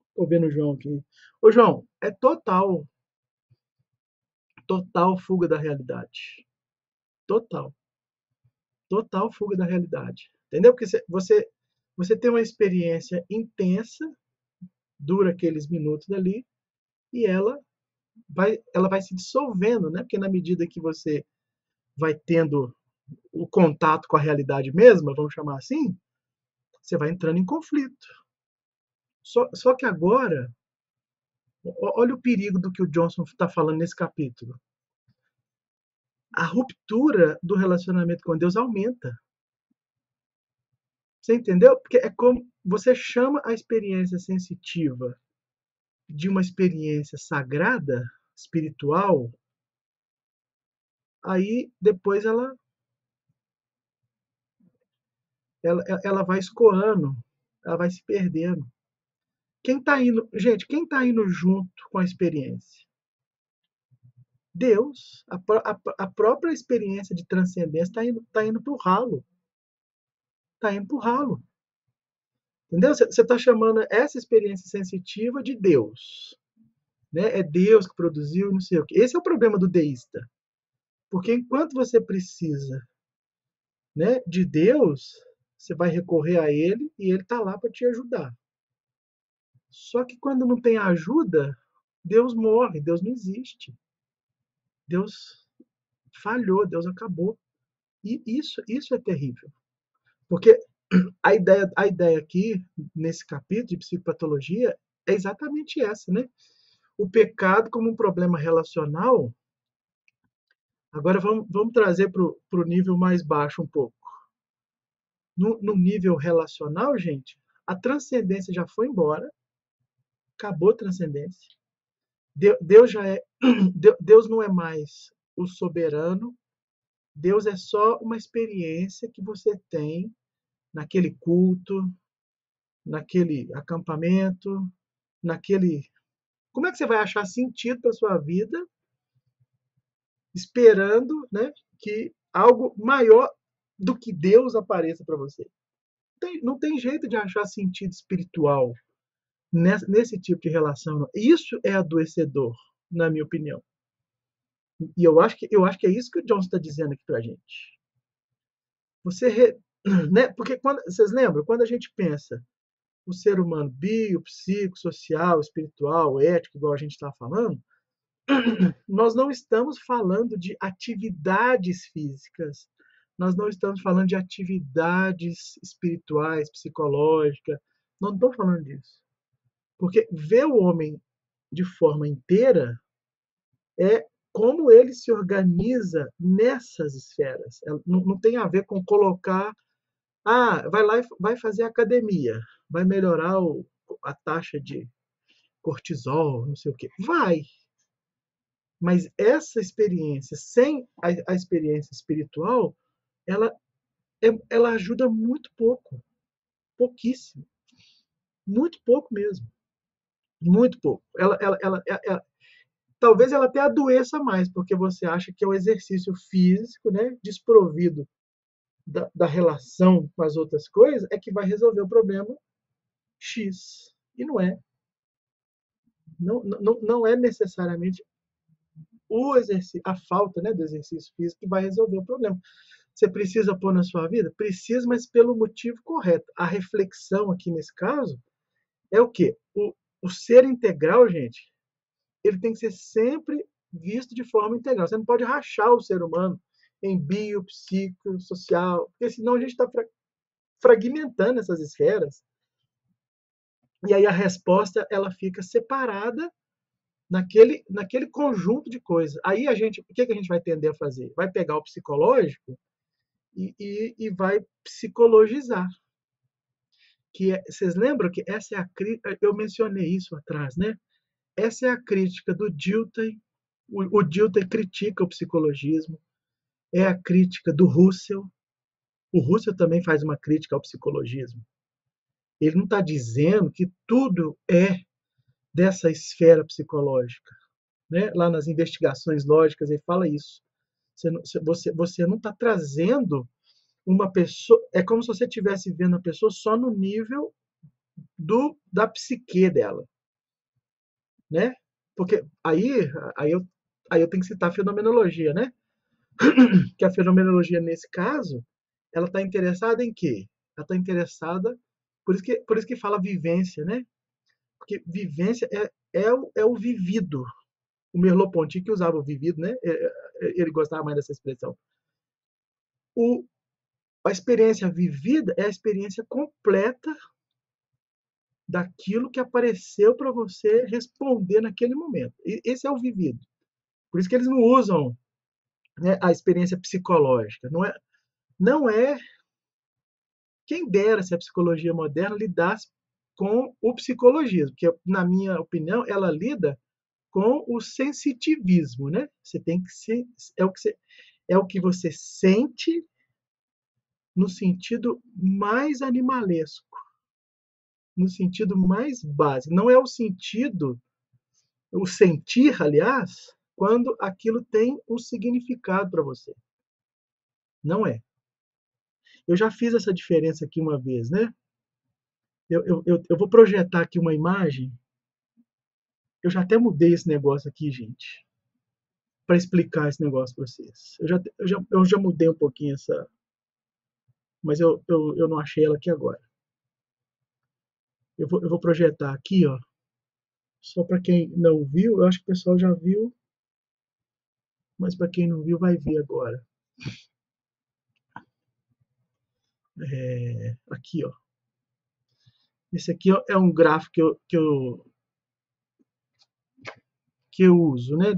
Estou vendo o João aqui. Ô, João, é total fuga da realidade. Total. total fuga da realidade. Entendeu? Porque você tem uma experiência intensa, dura aqueles minutos ali, e ela vai se dissolvendo, né? Porque na medida que você vai tendo o contato com a realidade mesma, vamos chamar assim, você vai entrando em conflito. Só que agora, olha o perigo do que o Johnson está falando nesse capítulo. A ruptura do relacionamento com Deus aumenta. Você entendeu? Porque é como você chama a experiência sensitiva de uma experiência sagrada, espiritual, aí depois ela vai escoando, ela vai se perdendo. Quem está indo junto com a experiência? Deus. A própria experiência de transcendência está indo para o ralo. Está indo para o ralo. Entendeu? Você está chamando essa experiência sensitiva de Deus. Né? É Deus que produziu, não sei o quê. Esse é o problema do deísta. Porque enquanto você precisa, né, de Deus, você vai recorrer a Ele e Ele está lá para te ajudar. Só que quando não tem ajuda, Deus morre, Deus não existe. Deus falhou, Deus acabou. E isso é terrível. Porque a ideia aqui, nesse capítulo de psicopatologia, é exatamente essa, né? O pecado como um problema relacional. Agora vamos trazer para o nível mais baixo um pouco. No nível relacional, gente, a transcendência já foi embora. Acabou a transcendência. Deus não é mais o soberano. Deus é só uma experiência que você tem naquele culto, naquele acampamento, naquele... Como é que você vai achar sentido para a sua vida esperando, né, que algo maior do que Deus apareça para você? Não tem jeito de achar sentido espiritual nesse tipo de relação. Isso é adoecedor, na minha opinião. E eu acho que é isso que o Johnson está dizendo aqui para a gente. Né? Porque vocês lembram? Quando a gente pensa o ser humano psicossocial, espiritual, ético, igual a gente está falando, nós não estamos falando de atividades físicas, nós não estamos falando de atividades espirituais, psicológicas, não estamos falando disso. Porque ver o homem de forma inteira é como ele se organiza nessas esferas. Não tem a ver com colocar, vai lá e vai fazer academia, vai melhorar a taxa de cortisol, não sei o quê. Vai. Mas essa experiência, sem a experiência espiritual, ela ajuda muito pouco. Pouquíssimo. Muito pouco mesmo. Muito pouco. Talvez ela até adoeça mais, porque você acha que é o exercício físico, né, desprovido da relação com as outras coisas, é que vai resolver o problema X. E não é. Não é necessariamente a falta, né, do exercício físico que vai resolver o problema. Você precisa pôr na sua vida? Precisa, mas pelo motivo correto. A reflexão aqui nesse caso é o quê? O ser integral, gente, ele tem que ser sempre visto de forma integral. Você não pode rachar o ser humano em bio, psico, social, porque senão a gente está fragmentando essas esferas. E aí a resposta ela fica separada naquele conjunto de coisas. Aí o que a gente vai tender a fazer? Vai pegar o psicológico e vai psicologizar. Vocês lembram que essa é a crítica? Eu mencionei isso atrás, né? Essa é a crítica do Dilthey. O Dilthey critica o psicologismo. É a crítica do Husserl. O Husserl também faz uma crítica ao psicologismo. Ele não está dizendo que tudo é dessa esfera psicológica. Né? Lá nas investigações lógicas ele fala isso. Você não está trazendo uma pessoa... É como se você estivesse vendo a pessoa só no nível da psique dela. Né? Porque aí eu tenho que citar a fenomenologia, né? Que a fenomenologia, nesse caso, ela está interessada em quê? Ela está interessada, por isso que fala vivência, né? Porque vivência é o vivido. O Merleau-Ponty que usava o vivido, né? Ele gostava mais dessa expressão. A experiência vivida é a experiência completa daquilo que apareceu para você responder naquele momento. Esse é o vivido. Por isso que eles não usam, né, a experiência psicológica. Não é quem dera se a psicologia moderna lidasse com o psicologismo, que, na minha opinião, ela lida com o sensitivismo, né? Você tem que ser, é o que você sente no sentido mais animalesco, no sentido mais básico. Não é o sentido, o sentir, aliás, quando aquilo tem um significado para você. Não é. Eu já fiz essa diferença aqui uma vez, né? Eu vou projetar aqui uma imagem. Eu já até mudei esse negócio aqui, gente, para explicar esse negócio para vocês. Eu já mudei um pouquinho essa, mas eu não achei ela aqui agora. Eu vou projetar aqui, ó, só para quem não viu. Eu acho que o pessoal já viu, mas para quem não viu vai ver agora. Aqui, ó. Esse aqui é um gráfico que eu uso, né? O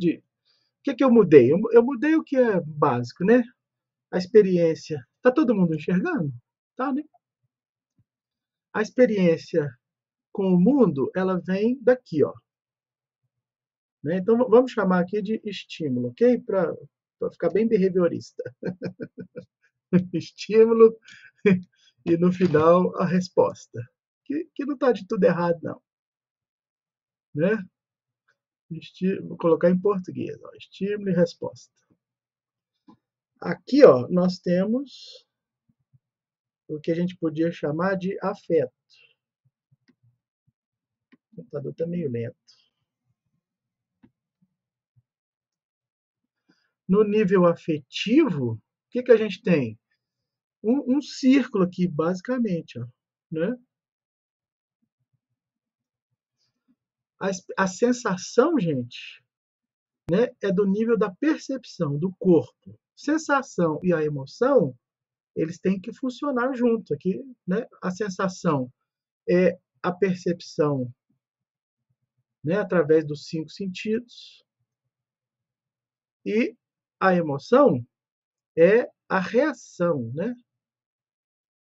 que eu mudei? Eu mudei o que é básico, né? A experiência. Tá todo mundo enxergando? Tá, né? A experiência com o mundo, ela vem daqui, ó. Né? Então, vamos chamar aqui de estímulo, ok? Para ficar bem behaviorista. Estímulo e, no final, a resposta. Que não está de tudo errado, não. Né? Vou colocar em português. Ó, estímulo e resposta. Aqui, ó, nós temos o que a gente podia chamar de afeto. O computador está meio lento. No nível afetivo, o que a gente tem? Um círculo aqui, basicamente. Ó, né? A sensação, gente, né, é do nível da percepção do corpo. Sensação e a emoção, eles têm que funcionar junto aqui, né? A sensação é a percepção, né, através dos 5 sentidos, e a emoção é a reação, né,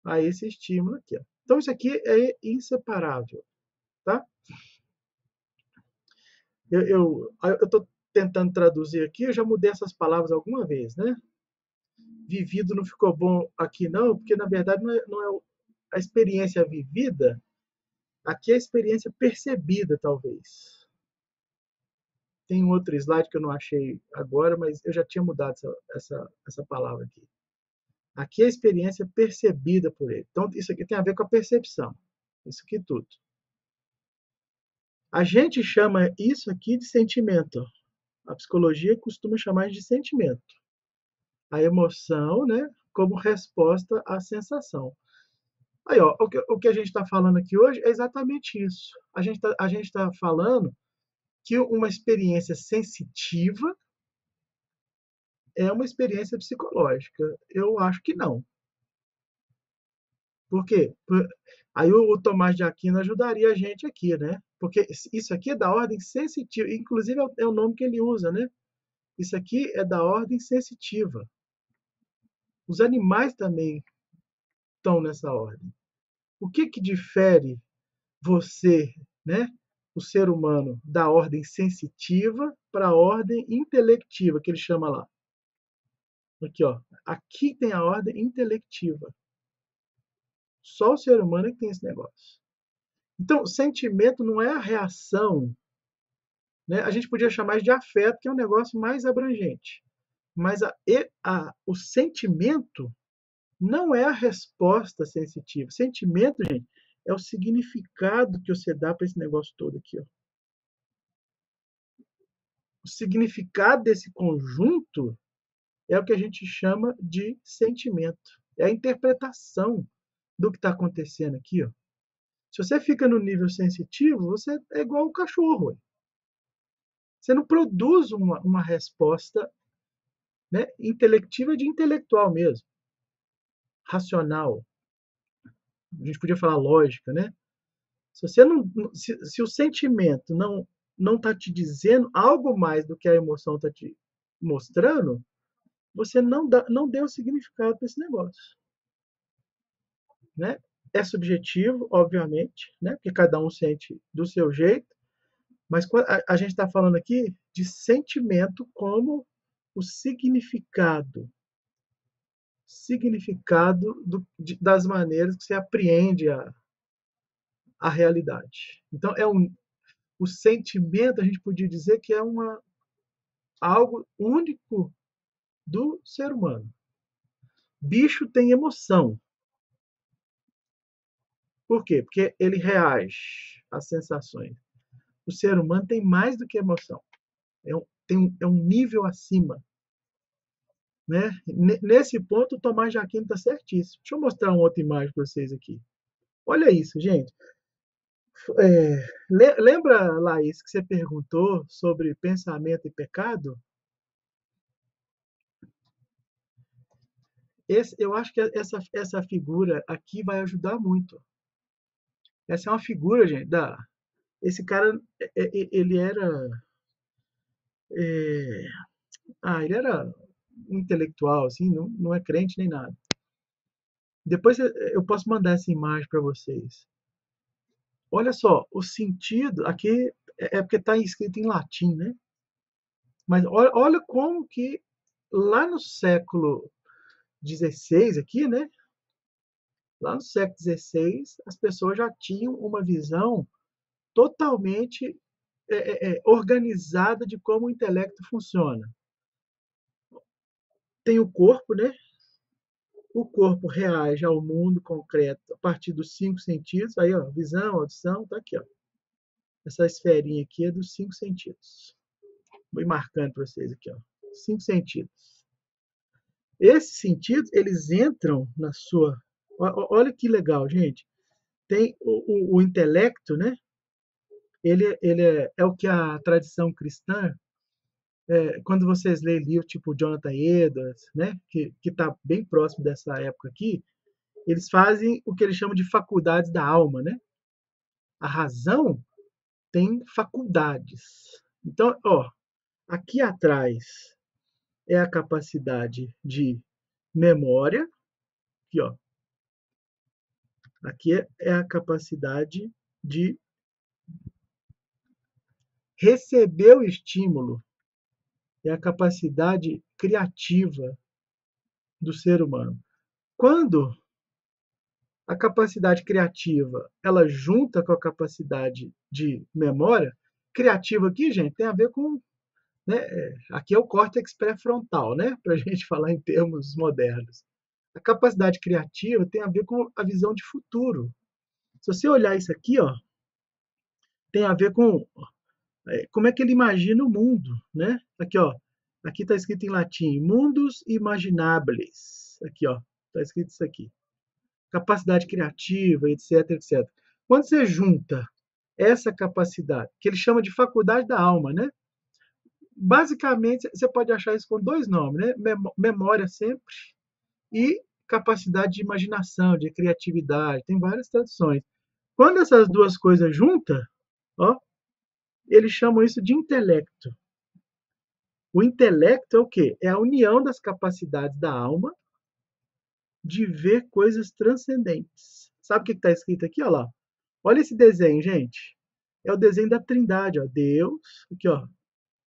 a esse estímulo aqui. Ó. Então, isso aqui é inseparável, tá? Eu estou tentando traduzir aqui, eu já mudei essas palavras alguma vez, né? Vivido não ficou bom aqui não, porque na verdade não é a experiência vivida, aqui é a experiência percebida, talvez. Tem um outro slide que eu não achei agora, mas eu já tinha mudado essa palavra aqui. Aqui é a experiência percebida por ele. Então, isso aqui tem a ver com a percepção. Isso aqui tudo. A gente chama isso aqui de sentimento. A psicologia costuma chamar de sentimento. A emoção, né, como resposta à sensação. Aí, ó, o que a gente está falando aqui hoje é exatamente isso. A gente tá falando que uma experiência sensitiva é uma experiência psicológica. Eu acho que não. Por quê? Aí o Tomás de Aquino ajudaria a gente aqui, né? Porque isso aqui é da ordem sensitiva, inclusive é o nome que ele usa, né? Isso aqui é da ordem sensitiva. Os animais também estão nessa ordem. O que difere você, né, o ser humano, da ordem sensitiva para a ordem intelectiva, que ele chama lá? Aqui, ó. Aqui tem a ordem intelectiva. Só o ser humano é que tem esse negócio. Então, sentimento não é a reação, né? A gente podia chamar de afeto, que é um negócio mais abrangente. Mas o sentimento não é a resposta sensitiva. Sentimento, gente, é o significado que você dá para esse negócio todo aqui, ó. O significado desse conjunto é o que a gente chama de sentimento. É a interpretação do que está acontecendo aqui, ó. Se você fica no nível sensitivo, você é igual o cachorro. Ué. Você não produz uma resposta, né, intelectiva de intelectual mesmo, racional. A gente podia falar lógica, né? Se você não, se o sentimento não está te dizendo algo mais do que a emoção está te mostrando, você não deu significado para esse negócio, né? É subjetivo, obviamente, né? Porque cada um sente do seu jeito, mas a gente está falando aqui de sentimento como o significado das maneiras que você apreende a realidade. Então, o sentimento, a gente podia dizer que é algo único do ser humano. Bicho tem emoção. Por quê? Porque ele reage às sensações. O ser humano tem mais do que emoção. É um nível acima. Né? Nesse ponto, o Tomás de Aquino está certíssimo. Deixa eu mostrar uma outra imagem para vocês aqui. Olha isso, gente. Lembra, Laís, que você perguntou sobre pensamento e pecado? Eu acho que essa figura aqui vai ajudar muito. Essa é uma figura, gente, esse cara, ele era ele era intelectual, assim, não é crente nem nada. Depois eu posso mandar essa imagem para vocês. Olha só, o sentido aqui é porque está escrito em latim, né? Mas olha como que lá no século XVI aqui, né? Lá no século XVI, as pessoas já tinham uma visão totalmente organizada de como o intelecto funciona. Tem o corpo, né? O corpo reage ao mundo concreto a partir dos 5 sentidos. Aí, ó, visão, audição, tá aqui, ó. Essa esferinha aqui é dos 5 sentidos. Vou ir marcando para vocês aqui, ó. 5 sentidos. Esses sentidos, eles entram na sua... Olha que legal, gente. Tem o intelecto, né? Ele é o que a tradição cristã, quando vocês lêem livros tipo Jonathan Edwards, né? Que está bem próximo dessa época aqui, eles fazem o que eles chamam de faculdades da alma, né? A razão tem faculdades. Então, ó, aqui atrás é a capacidade de memória, aqui, ó. Aqui é a capacidade de receber o estímulo, é a capacidade criativa do ser humano. Quando a capacidade criativa ela junta com a capacidade de memória, criativa aqui, gente, tem a ver com, né, aqui é o córtex pré-frontal, né, para a gente falar em termos modernos. A capacidade criativa tem a ver com a visão de futuro. Se você olhar isso aqui, ó, tem a ver com como é que ele imagina o mundo, né? Aqui, ó, aqui está escrito em latim, mundus imaginables. Aqui, ó, está escrito isso aqui. Capacidade criativa, etc, etc. Quando você junta essa capacidade, que ele chama de faculdade da alma, né? Basicamente, você pode achar isso com 2 nomes, né? Memória sempre e capacidade de imaginação, de criatividade. Tem várias traduções. Quando essas duas coisas juntam, ó, eles chamam isso de intelecto. O intelecto é o quê? É a união das capacidades da alma de ver coisas transcendentes. Sabe o que está escrito aqui? Olha lá. Olha esse desenho, gente. É o desenho da Trindade, ó. Deus, aqui, ó.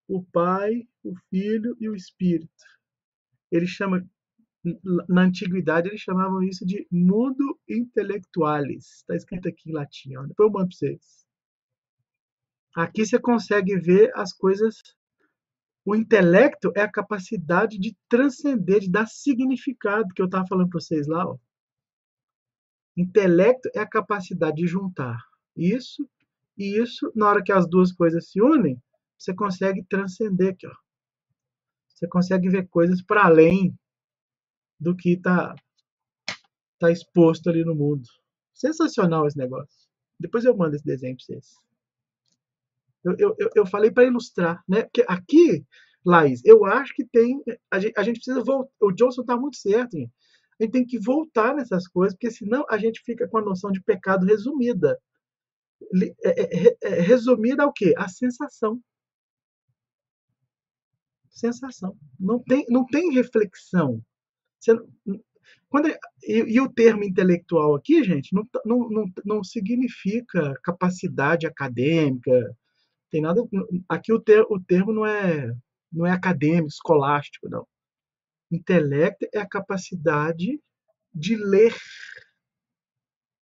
O Pai, o Filho e o Espírito. Ele chama, na antiguidade, eles chamavam isso de mundo intellectualis. Está escrito aqui em latim, ó. Depois eu mando para vocês. Aqui você consegue ver as coisas. O intelecto é a capacidade de transcender, de dar significado, que eu estava falando para vocês lá. Ó. Intelecto é a capacidade de juntar isso e isso. Na hora que as duas coisas se unem, você consegue transcender aqui. Ó. Você consegue ver coisas para além do que está tá exposto ali no mundo. Sensacional esse negócio. Depois eu mando esse desenho para vocês. Eu falei para ilustrar, né? Porque aqui, Laís, eu acho que tem. A gente precisa voltar. O Johnson está muito certo, gente. A gente tem que voltar nessas coisas, porque senão a gente fica com a noção de pecado resumida. Resumida ao quê? A sensação. Sensação. Não tem reflexão. E o termo intelectual aqui, gente, não significa capacidade acadêmica. Tem nada. Aqui o termo não é acadêmico, escolástico, não. Intelecto é a capacidade de ler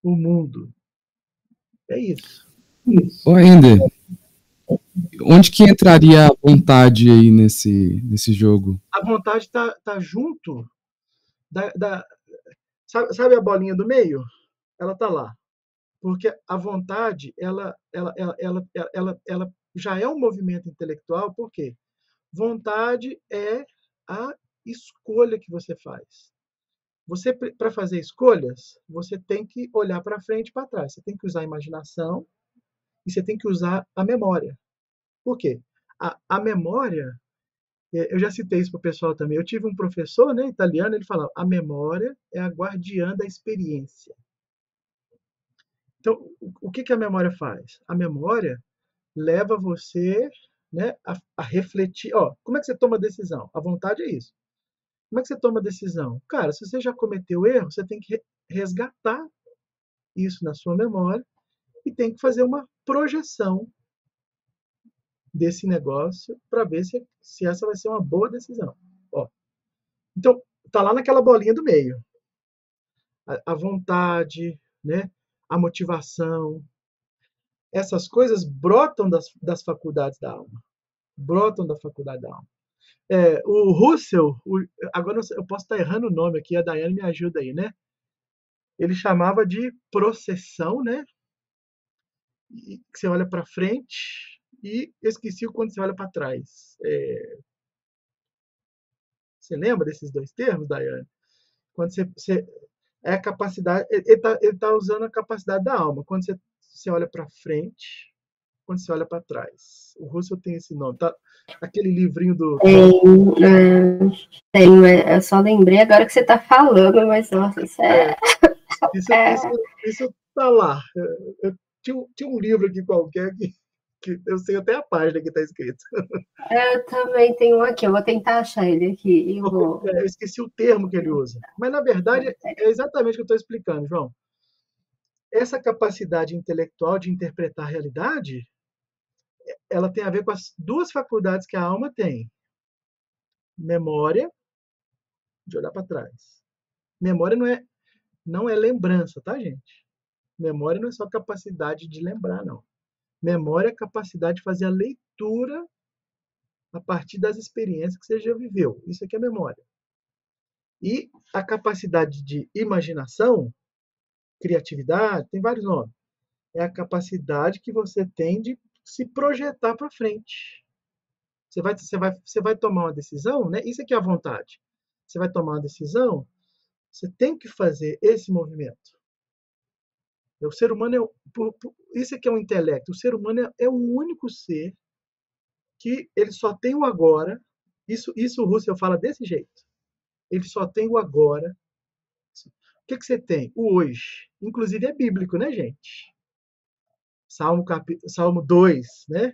o mundo. É isso. Ô, Ender, onde que entraria a vontade aí nesse jogo? A vontade tá junto sabe a bolinha do meio? Ela tá lá. Porque a vontade, ela já é um movimento intelectual, por quê? Vontade é a escolha que você faz. Você, para fazer escolhas, você tem que olhar para frente e para trás. Você tem que usar a imaginação e você tem que usar a memória. Por quê? A memória, eu já citei isso para o pessoal também. Eu tive um professor, né, italiano, ele falava: a memória é a guardiã da experiência. Então, o que a memória faz? A memória leva você, né, a refletir. Como é que você toma decisão? A vontade é isso. Como é que você toma decisão? Cara, se você já cometeu erro, você tem que resgatar isso na sua memória e tem que fazer uma projeção desse negócio para ver se essa vai ser uma boa decisão. Então, tá lá naquela bolinha do meio. A vontade, né? A motivação. Essas coisas brotam das faculdades da alma. Brotam da faculdade da alma. O Russell, agora eu posso estar errando o nome aqui, a Daiane me ajuda aí, né? Ele chamava de processão, né? Que você olha para frente e esqueci quando você olha para trás. Você lembra desses dois termos, Daiane? Quando você é a capacidade, ele tá usando a capacidade da alma. Quando você olha para frente, quando você olha para trás. O Russell tem esse nome. Tá, aquele livrinho do. Tem, eu só lembrei agora que você está falando, mas nossa, isso tá lá. Eu tinha um livro aqui qualquer que eu sei até a página que está escrito. Eu também tenho um aqui, eu vou tentar achar ele aqui. Eu esqueci o termo que ele usa. Mas, na verdade, é exatamente o que eu estou explicando, João. Essa capacidade intelectual de interpretar a realidade, ela tem a ver com as duas faculdades que a alma tem. Memória, de olhar para trás. Memória não é lembrança, tá, gente? Memória não é só capacidade de lembrar, não. Memória é a capacidade de fazer a leitura a partir das experiências que você já viveu. Isso aqui é memória. E a capacidade de imaginação, criatividade, tem vários nomes. É a capacidade que você tem de se projetar para frente. Você vai tomar uma decisão, né? Isso aqui é a vontade. Você vai tomar uma decisão, você tem que fazer esse movimento. O ser humano isso aqui é um intelecto. O ser humano é o único ser que ele só tem o agora. Isso o Russell fala desse jeito. Ele só tem o agora. O que você tem? O hoje. Inclusive é bíblico, né, gente? Salmo 2, né?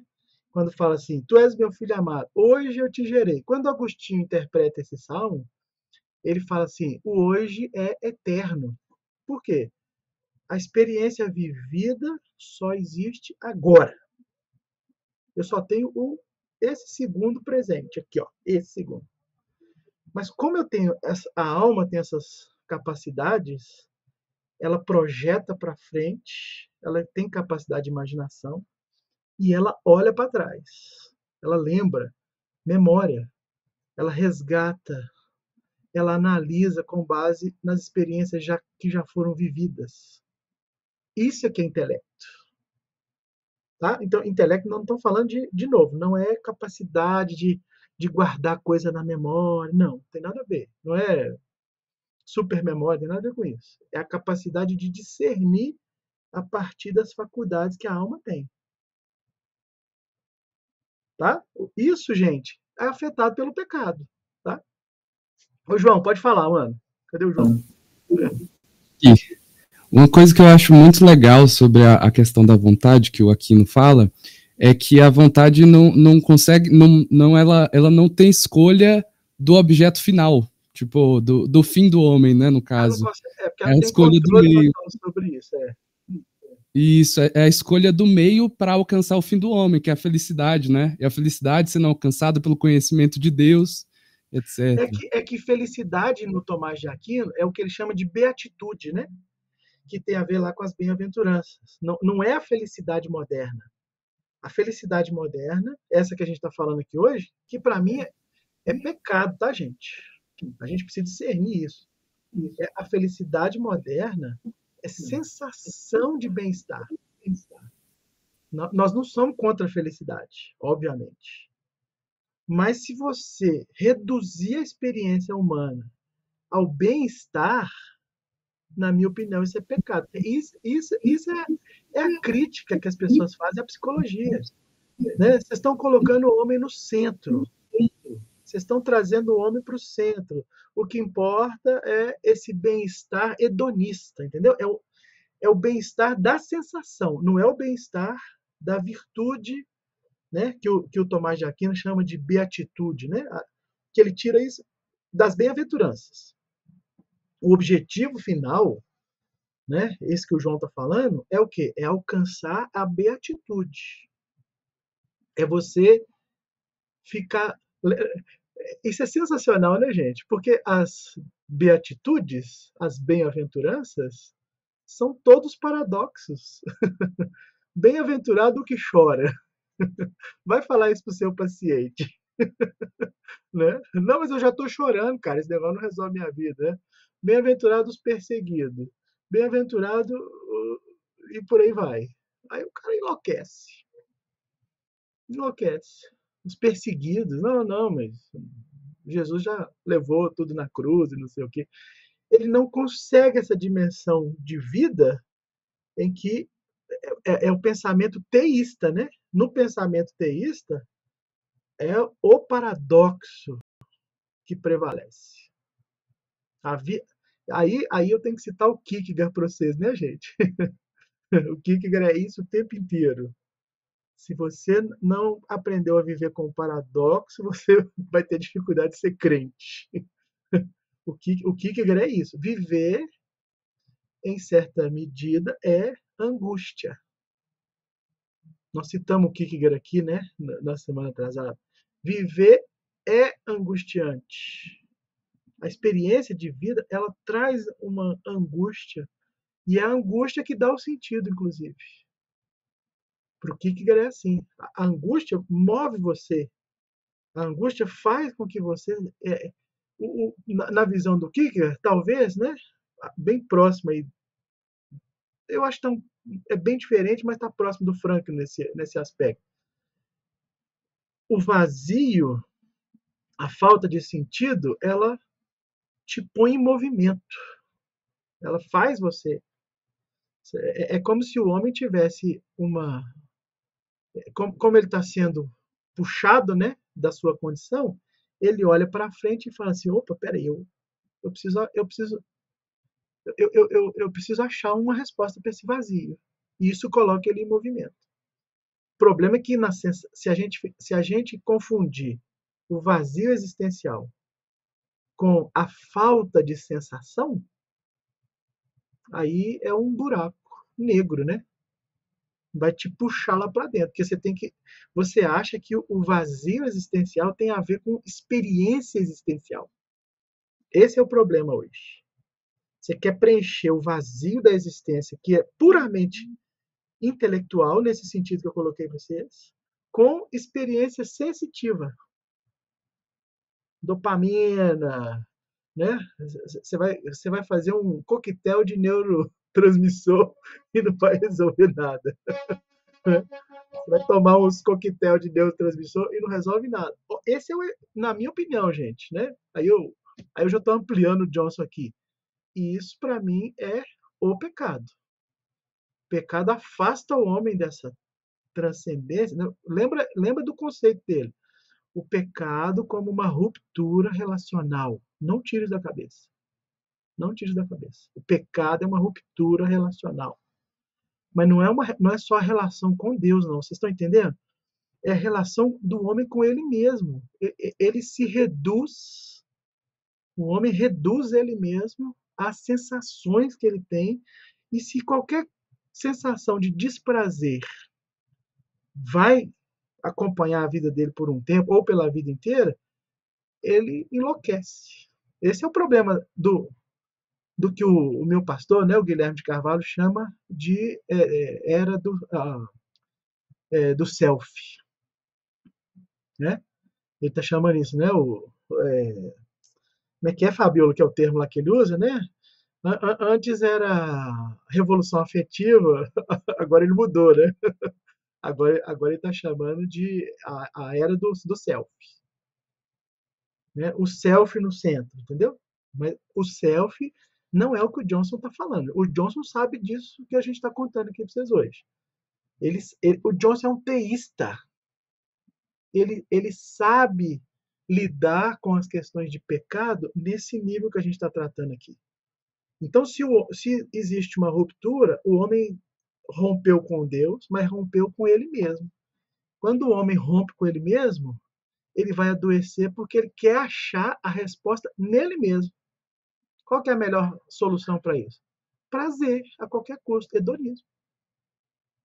Quando fala assim: tu és meu filho amado, hoje eu te gerei. Quando Agostinho interpreta esse salmo, ele fala assim: o hoje é eterno. Por quê? A experiência vivida só existe agora. Eu só tenho esse segundo presente aqui, esse segundo. Mas como a alma tem essas capacidades, ela projeta para frente, ela tem capacidade de imaginação e ela olha para trás. Ela lembra, memória, ela resgata, ela analisa com base nas experiências que já foram vividas. Isso é que é intelecto. Tá? Então, intelecto não estou falando de novo, não é capacidade de guardar coisa na memória, não tem nada a ver. Não é supermemória, nada a ver com isso. É a capacidade de discernir a partir das faculdades que a alma tem. Tá? Isso, gente, é afetado pelo pecado. Tá? Ô, João, pode falar, mano. Cadê o João? E uma coisa que eu acho muito legal sobre a questão da vontade, que o Aquino fala, é que a vontade não consegue, ela não tem escolha do objeto final, tipo, do fim do homem, né, no caso. Porque É a escolha do meio. Sobre isso, Isso, é a escolha do meio para alcançar o fim do homem, que é a felicidade, né? E a felicidade sendo alcançada pelo conhecimento de Deus, etc. É que felicidade no Tomás de Aquino é o que ele chama de beatitude, né? Que tem a ver lá com as bem-aventuranças. Não é a felicidade moderna. A felicidade moderna, essa que a gente está falando aqui hoje, que para mim é pecado, tá, gente? A gente precisa discernir isso. A felicidade moderna é sensação de bem-estar. Nós não somos contra a felicidade, obviamente. Mas se você reduzir a experiência humana ao bem-estar, na minha opinião, isso é pecado. Isso é a crítica que as pessoas fazem à psicologia. Né? Vocês estão colocando o homem no centro. Vocês estão trazendo o homem para o centro. O que importa é esse bem-estar hedonista, entendeu? É o bem-estar da sensação, não é o bem-estar da virtude, né? Que o Tomás de Aquino chama de beatitude, né? Que ele tira isso das bem-aventuranças. O objetivo final, né? Esse que o João está falando, é o quê? É alcançar a beatitude. É você ficar... Isso é sensacional, né, gente? Porque as beatitudes, as bem-aventuranças, são todos paradoxos. Bem-aventurado o que chora. Vai falar isso pro seu paciente. Né? Não, mas eu já estou chorando, cara. Esse negócio não resolve minha vida. Né? Bem-aventurado os perseguidos. Bem-aventurado e por aí vai. Aí o cara enlouquece. Enlouquece. Os perseguidos. Não, mas Jesus já levou tudo na cruz e não sei o quê. Ele não consegue essa dimensão de vida em que é o pensamento teísta, né? No pensamento teísta, é o paradoxo que prevalece. Aí eu tenho que citar o Kierkegaard para vocês, né, gente? O Kierkegaard é isso o tempo inteiro. Se você não aprendeu a viver com o paradoxo, você vai ter dificuldade de ser crente. O Kierkegaard é isso. Viver, em certa medida, é angústia. Nós citamos o Kierkegaard aqui, né, na semana atrasada. Viver é angustiante. A experiência de vida, ela traz uma angústia, e é a angústia que dá o sentido, inclusive. Para o Kierkegaard é assim. A angústia move você. A angústia faz com que você... na visão do Kierkegaard, talvez, né, bem próximo aí. Eu acho que é bem diferente, mas está próximo do Frankl nesse aspecto. O vazio, a falta de sentido, ela te põe em movimento. Ela faz você... É como se o homem tivesse uma... Como ele está sendo puxado, né, da sua condição, ele olha para frente e fala assim, opa, peraí, eu preciso achar uma resposta para esse vazio. E isso coloca ele em movimento. O problema é que se a gente confundir o vazio existencial com a falta de sensação, aí é um buraco negro, né? Vai te puxar lá para dentro, porque você acha que o vazio existencial tem a ver com experiência existencial. Esse é o problema hoje. Você quer preencher o vazio da existência, que é puramente intelectual, nesse sentido que eu coloquei para vocês, com experiência sensitiva. Dopamina, né? Você vai fazer um coquetel de neurotransmissor e não vai resolver nada. Você vai tomar uns coquetel de neurotransmissor e não resolve nada. Esse é na minha opinião, gente, né? Aí eu já estou ampliando o Johnson aqui. E isso, para mim, é o pecado. O pecado afasta o homem dessa transcendência. Lembra do conceito dele. O pecado como uma ruptura relacional. Não tire da cabeça. Não tire da cabeça. O pecado é uma ruptura relacional. Mas não é só a relação com Deus, não. Vocês estão entendendo? É a relação do homem com ele mesmo. Ele se reduz, o homem reduz ele mesmo às sensações que ele tem, e se qualquer sensação de desprazer vai acompanhar a vida dele por um tempo, ou pela vida inteira, ele enlouquece. Esse é o problema do que o meu pastor, né, o Guilherme de Carvalho, chama de era do self. Né? Ele está chamando isso, né? Como é que é, Fabiola, que é o termo lá que ele usa, né? Antes era revolução afetiva, agora ele mudou, né? Agora ele está chamando de a era do self. Né? O self no centro, entendeu? Mas o self não é o que o Johnson está falando. O Johnson sabe disso que a gente está contando aqui para vocês hoje. O Johnson é um teísta. Ele sabe lidar com as questões de pecado nesse nível que a gente está tratando aqui. Então, se existe uma ruptura, o homem rompeu com Deus, mas rompeu com ele mesmo. Quando o homem rompe com ele mesmo, ele vai adoecer porque ele quer achar a resposta nele mesmo. Qual que é a melhor solução para isso? Prazer, a qualquer custo, hedonismo.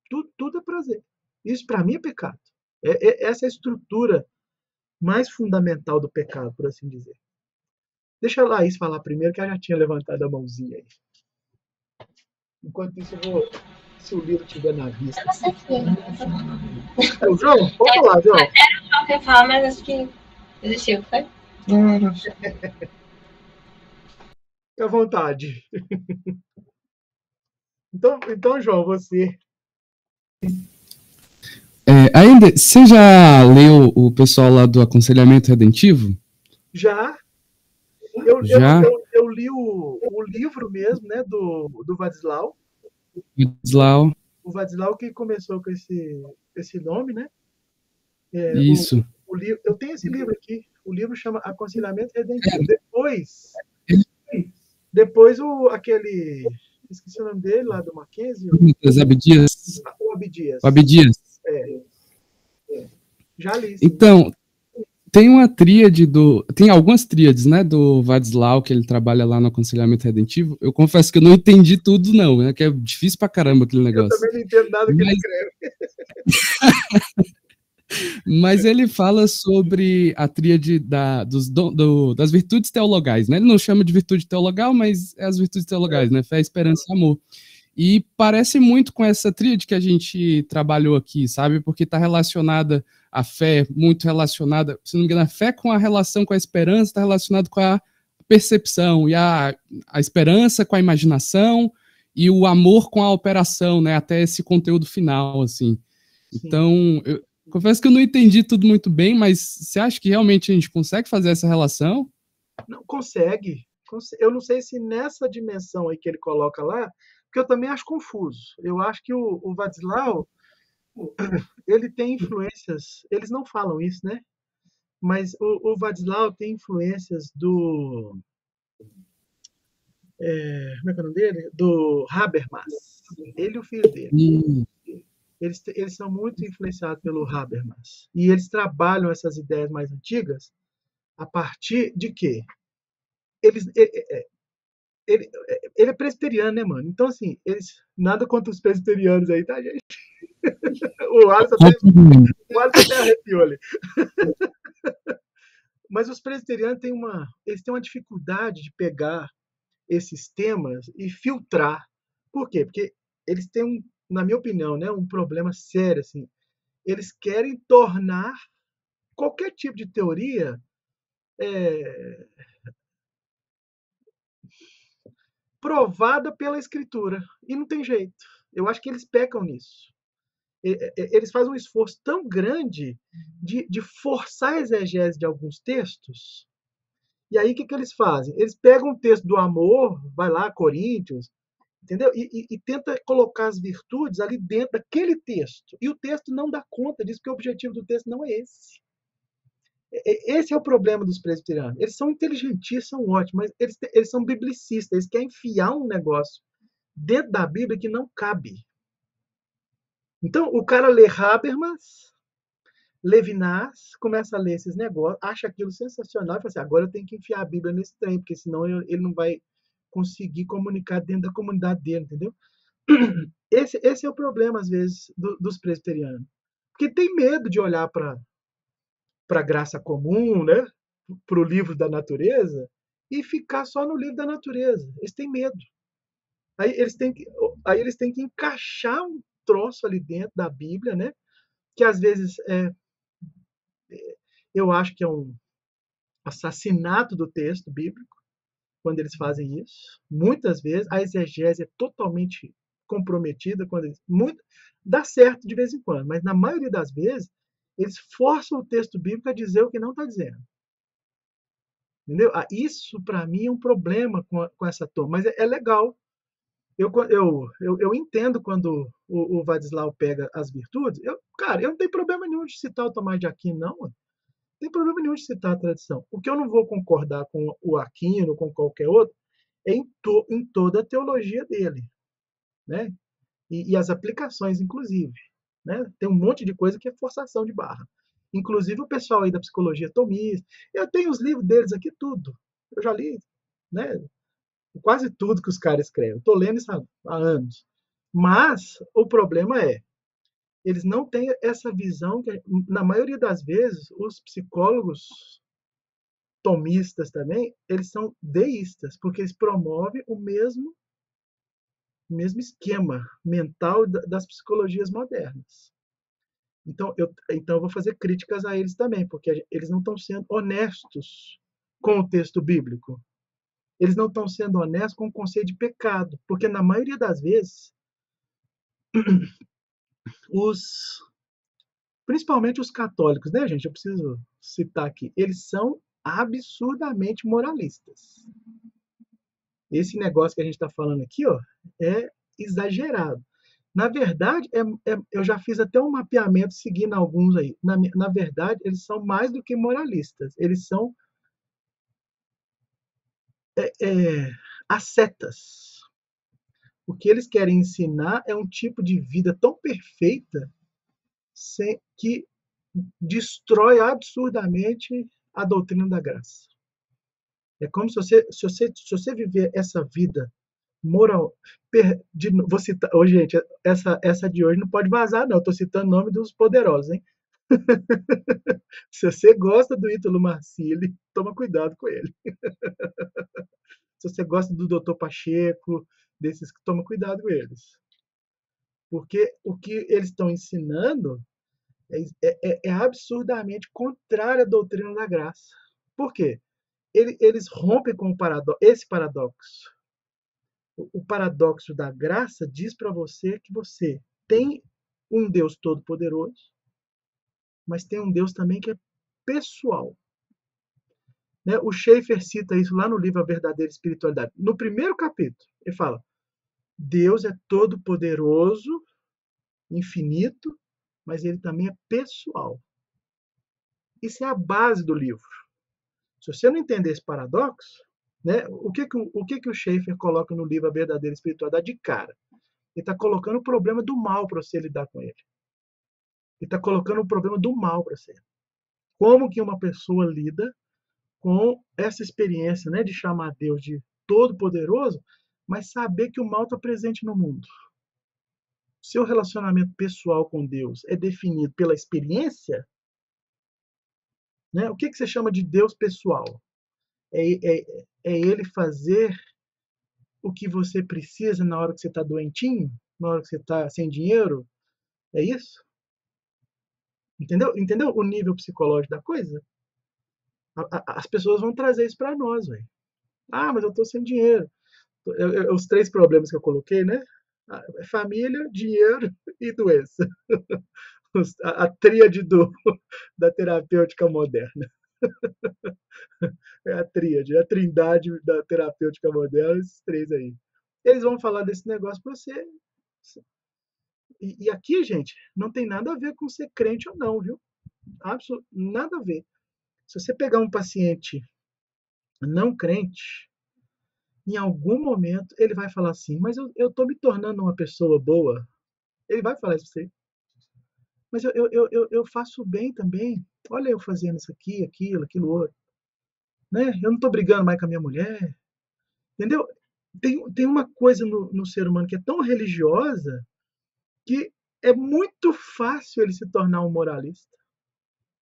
Tudo é prazer. Isso, para mim, é pecado. Essa é a estrutura mais fundamental do pecado, por assim dizer. Deixa a Laís falar primeiro, que ela já tinha levantado a mãozinha aí. Enquanto isso, eu vou... Se o livro estiver na vista. É o João? Pode falar, João. Era o João que ia falar, mas acho que desistiu, foi? Fique à vontade. Então, João, você... Ainda, você já leu o pessoal lá do Aconselhamento Redentivo? Já. Eu li o livro mesmo, né, do Vadislau. O Vadislau que começou com esse nome, né? Isso. Eu tenho esse livro aqui. O livro chama Aconselhamento Redentivo. Depois aquele... Esqueci o nome dele, lá do Mackenzie. Abdias. O Abdias. O Abdias. Já li. Sim. Então, tem uma tríade tem algumas tríades, né, do Vadislau, que ele trabalha lá no Aconselhamento Redentivo. Eu confesso que eu não entendi tudo, não, né, que é difícil pra caramba aquele negócio. Eu também não entendo nada que ele escreve. Mas ele fala sobre a tríade das virtudes teologais, né? Ele não chama de virtude teologal, mas é as virtudes teologais, né? Fé, esperança e amor. E parece muito com essa tríade que a gente trabalhou aqui, sabe? Porque está relacionada a fé, muito relacionada, se não me engano, a fé com a relação com a esperança está relacionado com a percepção, e a esperança com a imaginação, e o amor com a operação, né? Até esse conteúdo final, assim. Então, eu confesso que eu não entendi tudo muito bem, mas você acha que realmente a gente consegue fazer essa relação? Não, consegue. Eu não sei se nessa dimensão aí que ele coloca lá, porque eu também acho confuso. Eu acho que o Vadislau, ele tem influências, eles não falam isso, né? Mas o Vadislau tem influências do... como é que é o nome dele? Do Habermas. Ele e o filho dele. Eles são muito influenciados pelo Habermas. E eles trabalham essas ideias mais antigas a partir de quê? Ele é presbiteriano, né, mano? Então, assim, nada contra os presbiterianos aí, tá, gente? O Alisson até arrepiou ali. Mas os presbiterianos eles têm uma dificuldade de pegar esses temas e filtrar. Por quê? Porque eles têm na minha opinião, né, um problema sério, assim. Eles querem tornar qualquer tipo de teoria provada pela escritura. E não tem jeito. Eu acho que eles pecam nisso. Eles fazem um esforço tão grande de forçar a exegese de alguns textos E aí, o que, que eles fazem? Eles pegam o texto do amor, vai lá, Coríntios, entendeu? E tenta colocar as virtudes ali dentro daquele texto. E o texto não dá conta disso, porque o objetivo do texto não é esse. Esse é o problema dos presbiterianos. Eles são inteligentíssimos, são ótimos, mas eles são biblicistas. Eles querem enfiar um negócio dentro da Bíblia que não cabe. Então, o cara lê Habermas, Levinas, começa a ler esses negócios, acha aquilo sensacional e fala assim, agora eu tenho que enfiar a Bíblia nesse trem, porque senão ele não vai conseguir comunicar dentro da comunidade dele, entendeu? Esse é o problema, às vezes, dos presbiterianos. Porque tem medo de olhar para a graça comum, né? Para o livro da natureza, e ficar só no livro da natureza. Eles têm medo. Aí eles têm que encaixar um troço ali dentro da Bíblia, né? Que às vezes eu acho que é um assassinato do texto bíblico, quando eles fazem isso. Muitas vezes a exegese é totalmente comprometida, dá certo de vez em quando, mas na maioria das vezes eles forçam o texto bíblico a dizer o que não está dizendo. Entendeu? Isso, para mim, é um problema com essa turma, mas é legal. Eu entendo quando o Vadislau pega as virtudes. Cara, eu não tenho problema nenhum de citar o Tomás de Aquino, não. Não tem problema nenhum de citar a tradição. O que eu não vou concordar com o Aquino, com qualquer outro, é em toda a teologia dele, né? E as aplicações, inclusive. Né? Tem um monte de coisa que é forçação de barra. Inclusive o pessoal aí da psicologia tomista. Eu tenho os livros deles aqui, tudo. Eu já li, né? Quase tudo que os caras escrevem. Estou lendo isso há anos. Mas o problema é, eles não têm essa visão que, na maioria das vezes, os psicólogos tomistas também, eles são deístas, porque eles promovem o mesmo esquema mental das psicologias modernas. Então eu vou fazer críticas a eles também, porque eles não estão sendo honestos com o texto bíblico. Eles não estão sendo honestos com o conceito de pecado, porque na maioria das vezes, principalmente os católicos, né, gente? Eu preciso citar aqui, eles são absurdamente moralistas. Esse negócio que a gente está falando aqui, ó, é exagerado. Na verdade, eu já fiz até um mapeamento seguindo alguns aí. Na verdade, eles são mais do que moralistas. Eles são ascetas. O que eles querem ensinar é um tipo de vida tão perfeita que destrói absurdamente a doutrina da graça. É como se você viver essa vida moral. Vou citar. Oh, gente, essa de hoje não pode vazar, não. Estou citando o nome dos poderosos, hein? Se você gosta do Ítalo Marcilli, toma cuidado com ele. Se você gosta do Dr. Pacheco, desses, toma cuidado com eles. Porque o que eles estão ensinando é absurdamente contrário à doutrina da graça. Por quê? Eles rompem com esse paradoxo. O paradoxo da graça diz para você que você tem um Deus todo-poderoso, mas tem um Deus também que é pessoal. Né? O Schaeffer cita isso lá no livro A Verdadeira Espiritualidade. No primeiro capítulo, ele fala: Deus é todo-poderoso, infinito, mas ele também é pessoal. Isso é a base do livro. Se você não entender esse paradoxo, né, o que o Schaeffer coloca no livro A Verdadeira Espiritualidade de cara? Ele está colocando o problema do mal para você lidar com ele. Ele está colocando o problema do mal para você. Como que uma pessoa lida com essa experiência, né, de chamar Deus de todo-poderoso, mas saber que o mal está presente no mundo? Seu relacionamento pessoal com Deus é definido pela experiência? Né? O que você chama de Deus pessoal? É ele fazer o que você precisa na hora que você está doentinho? Na hora que você está sem dinheiro? É isso? Entendeu o nível psicológico da coisa? As pessoas vão trazer isso para nós, velho. Ah, mas eu estou sem dinheiro. Os 3 problemas que eu coloquei, né? Família, dinheiro e doença. A tríade da terapêutica moderna. É a tríade, a trindade da terapêutica moderna, esses três aí. Eles vão falar desse negócio para você. E aqui, gente, não tem nada a ver com ser crente ou não, viu? Nada a ver. Se você pegar um paciente não crente, em algum momento ele vai falar assim, mas eu tô me tornando uma pessoa boa. Ele vai falar isso pra você. Mas eu faço bem também. Olha eu fazendo isso aqui, aquilo outro. Né? Eu não tô brigando mais com a minha mulher. Entendeu? Tem uma coisa no ser humano que é tão religiosa que é muito fácil ele se tornar um moralista.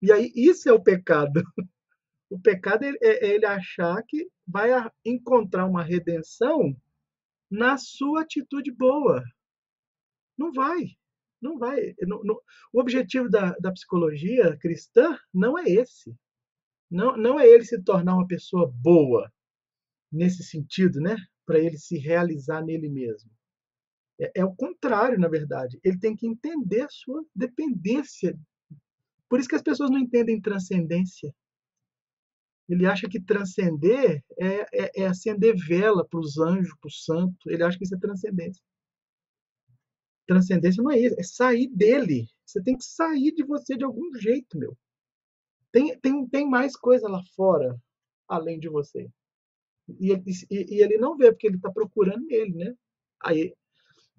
E aí, isso é o pecado. O pecado é ele achar que vai encontrar uma redenção na sua atitude boa. Não vai. Não vai. O objetivo da psicologia cristã não é esse. Não é ele se tornar uma pessoa boa, nesse sentido, né? Para ele se realizar nele mesmo. É o contrário, na verdade. Ele tem que entender a sua dependência. Por isso que as pessoas não entendem transcendência. Ele acha que transcender é acender vela para os anjos, para o santo. Ele acha que isso é transcendência. Transcendência não é isso, é sair dele. Você tem que sair de você de algum jeito, meu. Tem mais coisa lá fora, além de você. E ele não vê, porque ele está procurando nele, né? Aí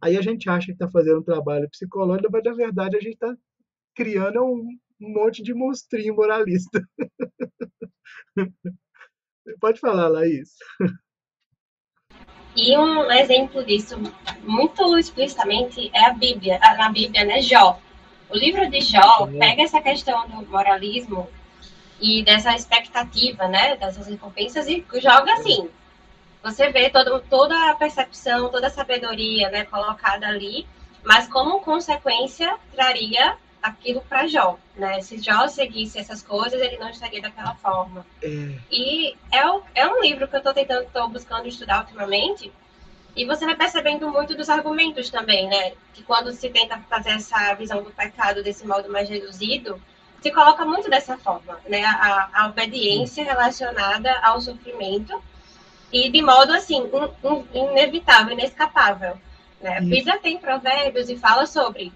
a gente acha que está fazendo um trabalho psicológico, mas na verdade a gente está criando um monte de monstrinho moralista. Pode falar, Laís. E um exemplo disso, muito explicitamente, é a Bíblia. Na Bíblia, né? Jó. O livro de Jó pega essa questão do moralismo e dessa expectativa, né? Dessas recompensas e joga assim. Você vê toda a percepção, toda a sabedoria, né, colocada ali, mas como consequência traria aquilo para Jó, né? Se Jó seguisse essas coisas, ele não estaria daquela forma. E é um livro que eu estou buscando estudar ultimamente, e você vai percebendo muito dos argumentos também, né? Que quando se tenta fazer essa visão do pecado desse modo mais reduzido, se coloca muito dessa forma, né? A obediência relacionada ao sofrimento, e de modo, assim, inevitável, inescapável. Né? A Bíblia tem provérbios e fala sobre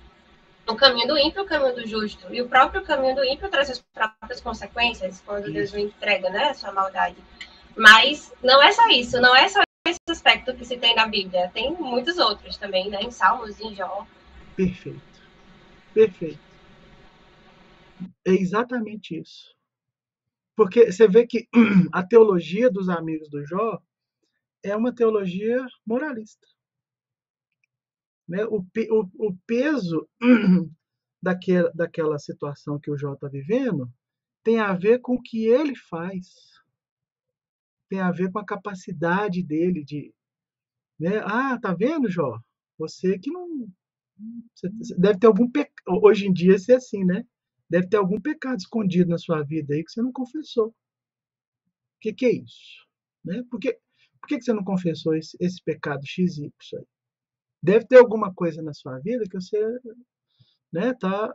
o caminho do ímpio e o caminho do justo. E o próprio caminho do ímpio traz as próprias consequências quando Deus o entrega, né? A sua maldade. Mas não é só isso, não é só esse aspecto que se tem na Bíblia. Tem muitos outros também, né? Em Salmos, em Jó. Perfeito. Perfeito. É exatamente isso. Porque você vê que a teologia dos amigos do Jó é uma teologia moralista. Né? O peso daquela situação que o Jó está vivendo tem a ver com o que ele faz. Tem a ver com a capacidade dele de... Né? Tá vendo, Jó? Você que não... Você deve ter algum pecado... Hoje em dia é assim, né? Deve ter algum pecado escondido na sua vida aí que você não confessou. O que é isso? Né? Por que você não confessou esse pecado XY aí? Deve ter alguma coisa na sua vida que você, né, tá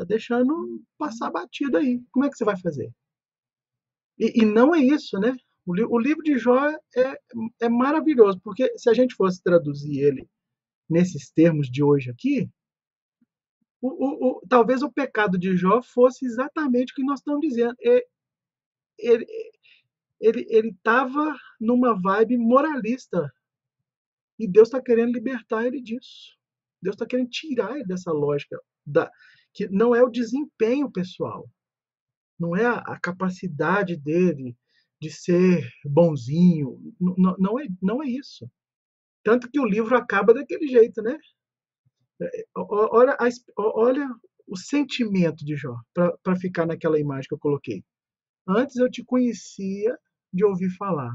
deixando passar batido aí. Como é que você vai fazer? E não é isso, né? O livro de Jó é maravilhoso, porque se a gente fosse traduzir ele nesses termos de hoje aqui, talvez o pecado de Jó fosse exatamente o que nós estamos dizendo. Ele estava numa vibe moralista. E Deus está querendo libertar ele disso. Deus está querendo tirar ele dessa lógica, que não é o desempenho pessoal, não é a capacidade dele de ser bonzinho, não é isso. Tanto que o livro acaba daquele jeito, né? Olha o sentimento de Jó, para ficar naquela imagem que eu coloquei. Antes eu te conhecia de ouvir falar,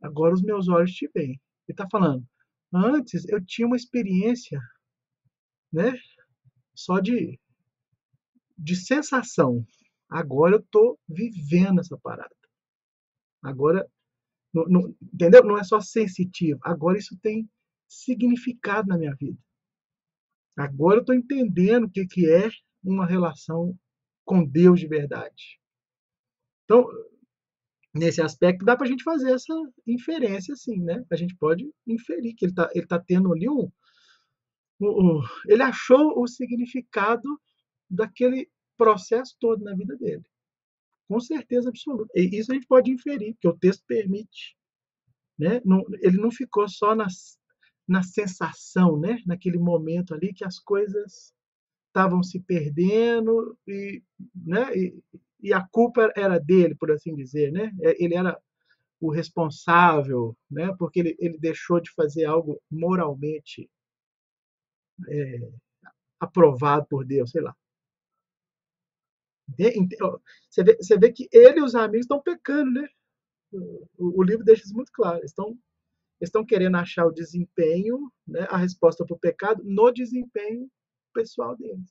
agora os meus olhos te veem. Ele está falando, antes eu tinha uma experiência, né, só de sensação. Agora eu estou vivendo essa parada. Agora, entendeu? Não é só sensitivo. Agora isso tem significado na minha vida. Agora eu estou entendendo o que é uma relação com Deus de verdade. Então, nesse aspecto, dá para a gente fazer essa inferência, assim, né? A gente pode inferir que ele tá tendo ali ele achou o significado daquele processo todo na vida dele. Com certeza absoluta. E isso a gente pode inferir, porque o texto permite. Né? Ele não ficou só na sensação, né? Naquele momento ali que as coisas estavam se perdendo né? E a culpa era dele, por assim dizer. Né? Ele era o responsável, né? Porque ele deixou de fazer algo moralmente aprovado por Deus, sei lá. Você vê que ele e os amigos estão pecando, né? O livro deixa isso muito claro. Eles estão querendo achar o desempenho, né, a resposta para o pecado, no desempenho pessoal deles.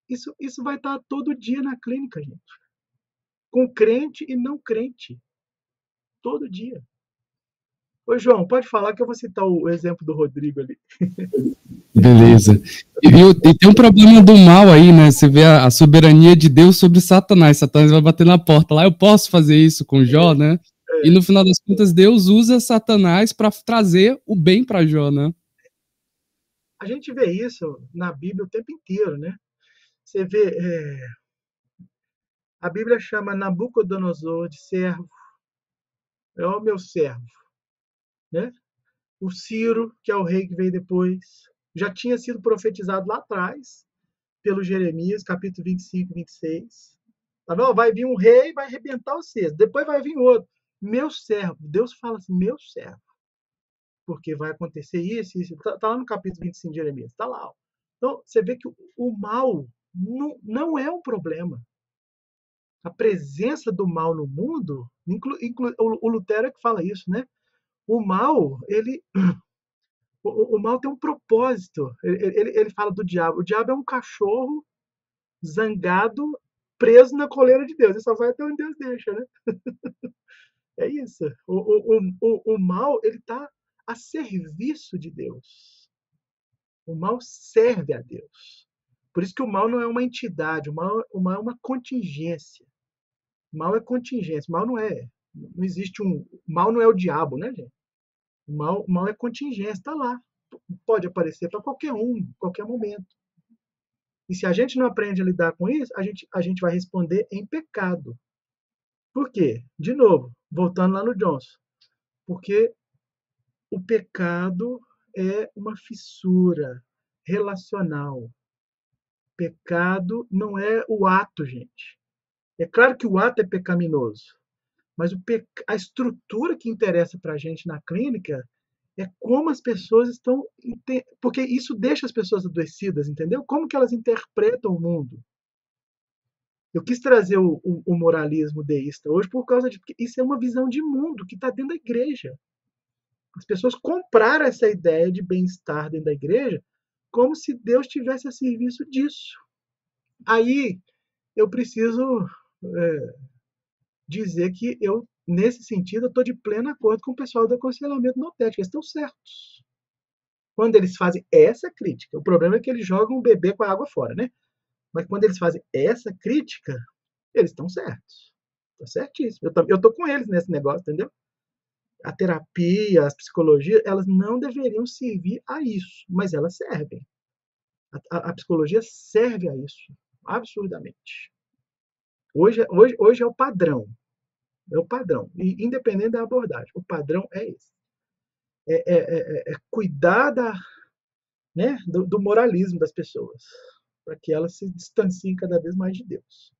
Isso vai estar todo dia na clínica, gente. Com crente e não crente. Todo dia. Ô, João, pode falar que eu vou citar o exemplo do Rodrigo ali. Beleza. E tem um problema do mal aí, né? Você vê a soberania de Deus sobre Satanás. Satanás vai bater na porta lá. Eu posso fazer isso com Jó, né? E no final das contas, Deus usa Satanás para trazer o bem para Jó, né? A gente vê isso na Bíblia o tempo inteiro, né? Você vê, a Bíblia chama Nabucodonosor de servo. É o meu servo, né? O Ciro, que é o rei que veio depois, já tinha sido profetizado lá atrás, pelo Jeremias, capítulo 25, 26. Tá vendo? Vai vir um rei, vai arrebentar o cesto. Depois vai vir outro. Meu servo. Deus fala assim, meu servo. Porque vai acontecer isso, isso. Tá lá no capítulo 25 de Jeremias. Tá lá. Ó. Então, você vê que o mal não é um problema. A presença do mal no mundo, o Lutero é que fala isso, né? O mal, o mal tem um propósito. Ele fala do diabo. O diabo é um cachorro zangado, preso na coleira de Deus. Ele só vai até onde Deus deixa, né? É isso. O mal, ele está a serviço de Deus. O mal serve a Deus. Por isso que o mal não é uma entidade, o mal é uma contingência. O mal é contingência. O mal não é. Não existe o mal não é o diabo, né, gente? O mal é contingência, está lá. Pode aparecer para qualquer um, qualquer momento. E se a gente não aprende a lidar com isso, a gente vai responder em pecado. Por quê? De novo, voltando lá no Johnson. Porque o pecado é uma fissura relacional. Pecado não é o ato, gente. É claro que o ato é pecaminoso, mas a estrutura que interessa para a gente na clínica é como as pessoas estão... Porque isso deixa as pessoas adoecidas, entendeu? Como que elas interpretam o mundo. Eu quis trazer o moralismo deísta hoje por causa de que isso é uma visão de mundo que está dentro da igreja. As pessoas compraram essa ideia de bem-estar dentro da igreja como se Deus estivesse a serviço disso. Aí eu preciso dizer que eu, nesse sentido, eu estou de pleno acordo com o pessoal do aconselhamento notético. Eles estão certos. Quando eles fazem essa crítica, o problema é que eles jogam o bebê com a água fora, né? Mas quando eles fazem essa crítica, eles estão certos. Está certíssimo. Eu estou com eles nesse negócio, entendeu? A terapia, a psicologia, elas não deveriam servir a isso, mas elas servem. A psicologia serve a isso, absurdamente. Hoje é o padrão. É o padrão. E, independente da abordagem, o padrão é esse. É cuidar né, do moralismo das pessoas, para que elas se distanciem cada vez mais de Deus.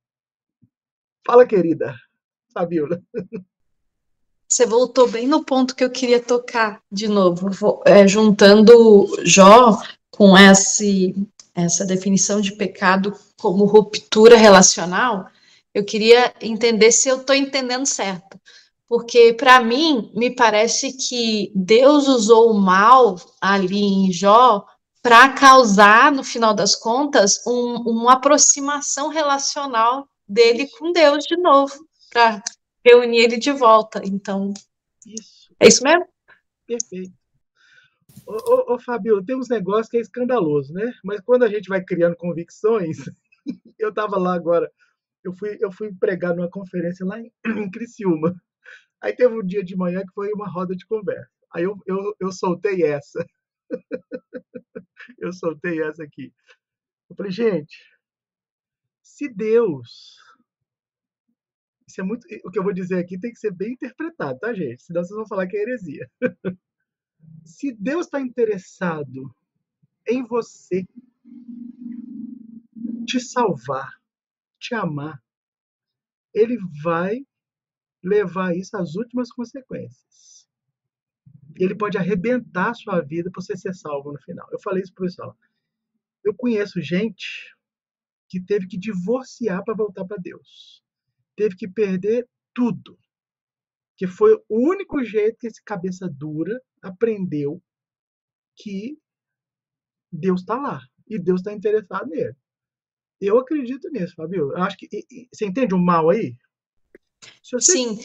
Fala, querida Fabiola. Você voltou bem no ponto que eu queria tocar de novo, juntando Jó com essa definição de pecado como ruptura relacional. Eu queria entender se eu estou entendendo certo, porque para mim me parece que Deus usou o mal ali em Jó para causar, no final das contas, uma aproximação relacional dele com Deus de novo, para reunir ele de volta. Então, isso. É isso mesmo? Perfeito. Ô, Fabiola, tem uns negócios que é escandaloso, né? Mas quando a gente vai criando convicções, eu estava lá agora, eu fui pregar numa conferência lá em Criciúma. Aí teve um dia de manhã que foi uma roda de conversa. Aí eu soltei essa. Eu soltei essa aqui. Eu falei, gente, se Deus... Isso é muito, o que eu vou dizer aqui tem que ser bem interpretado, tá, gente? Senão vocês vão falar que é heresia. Se Deus está interessado em você, te salvar, te amar, ele vai levar isso às últimas consequências. Ele pode arrebentar a sua vida para você ser salvo no final. Eu falei isso pro pessoal. Eu conheço gente que teve que divorciar para voltar para Deus. Teve que perder tudo. Que foi o único jeito que esse cabeça dura aprendeu que Deus está lá. E Deus está interessado nele. Eu acredito nisso, Fabio. Eu acho que... você entende o mal aí? Sim.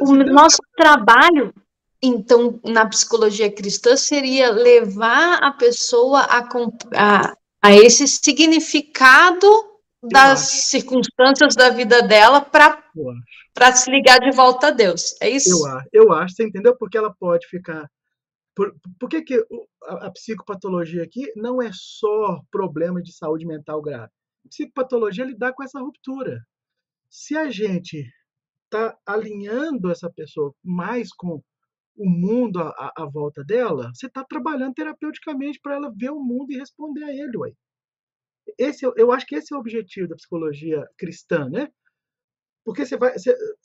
O nosso trabalho, então, na psicologia cristã, seria levar a pessoa a esse significado das circunstâncias da vida dela para se ligar de volta a Deus. É isso? Eu acho, você entendeu? Porque ela pode ficar... Por que a psicopatologia aqui não é só problema de saúde mental grave? A psicopatologia lidar com essa ruptura. Se a gente está alinhando essa pessoa mais com o mundo à volta dela, você está trabalhando terapeuticamente para ela ver o mundo e responder a ele. Ué. Eu acho que esse é o objetivo da psicologia cristã, né? Porque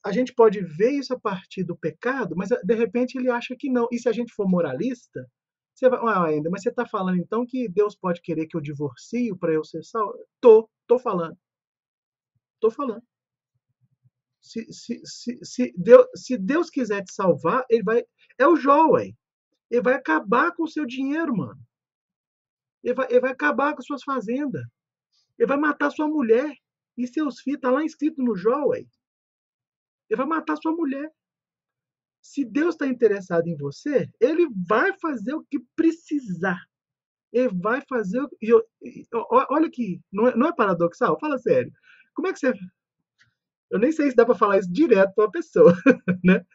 a gente pode ver isso a partir do pecado, mas de repente ele acha que não. E se a gente for moralista, você vai, ainda, mas você está falando então que Deus pode querer que eu divorcie para eu ser salvo? Tô falando. Tô falando. Se Deus quiser te salvar, ele vai... É o Jó, ué. Ele vai acabar com o seu dinheiro, mano. Ele vai acabar com suas fazendas. Ele vai matar sua mulher e seus filhos. Está lá escrito no Jó, ué. Ele vai matar sua mulher. Se Deus está interessado em você, ele vai fazer o que precisar. Ele vai fazer... Olha aqui, não é paradoxal? Fala sério. Como é que você... Eu nem sei se dá para falar isso direto para uma pessoa, né?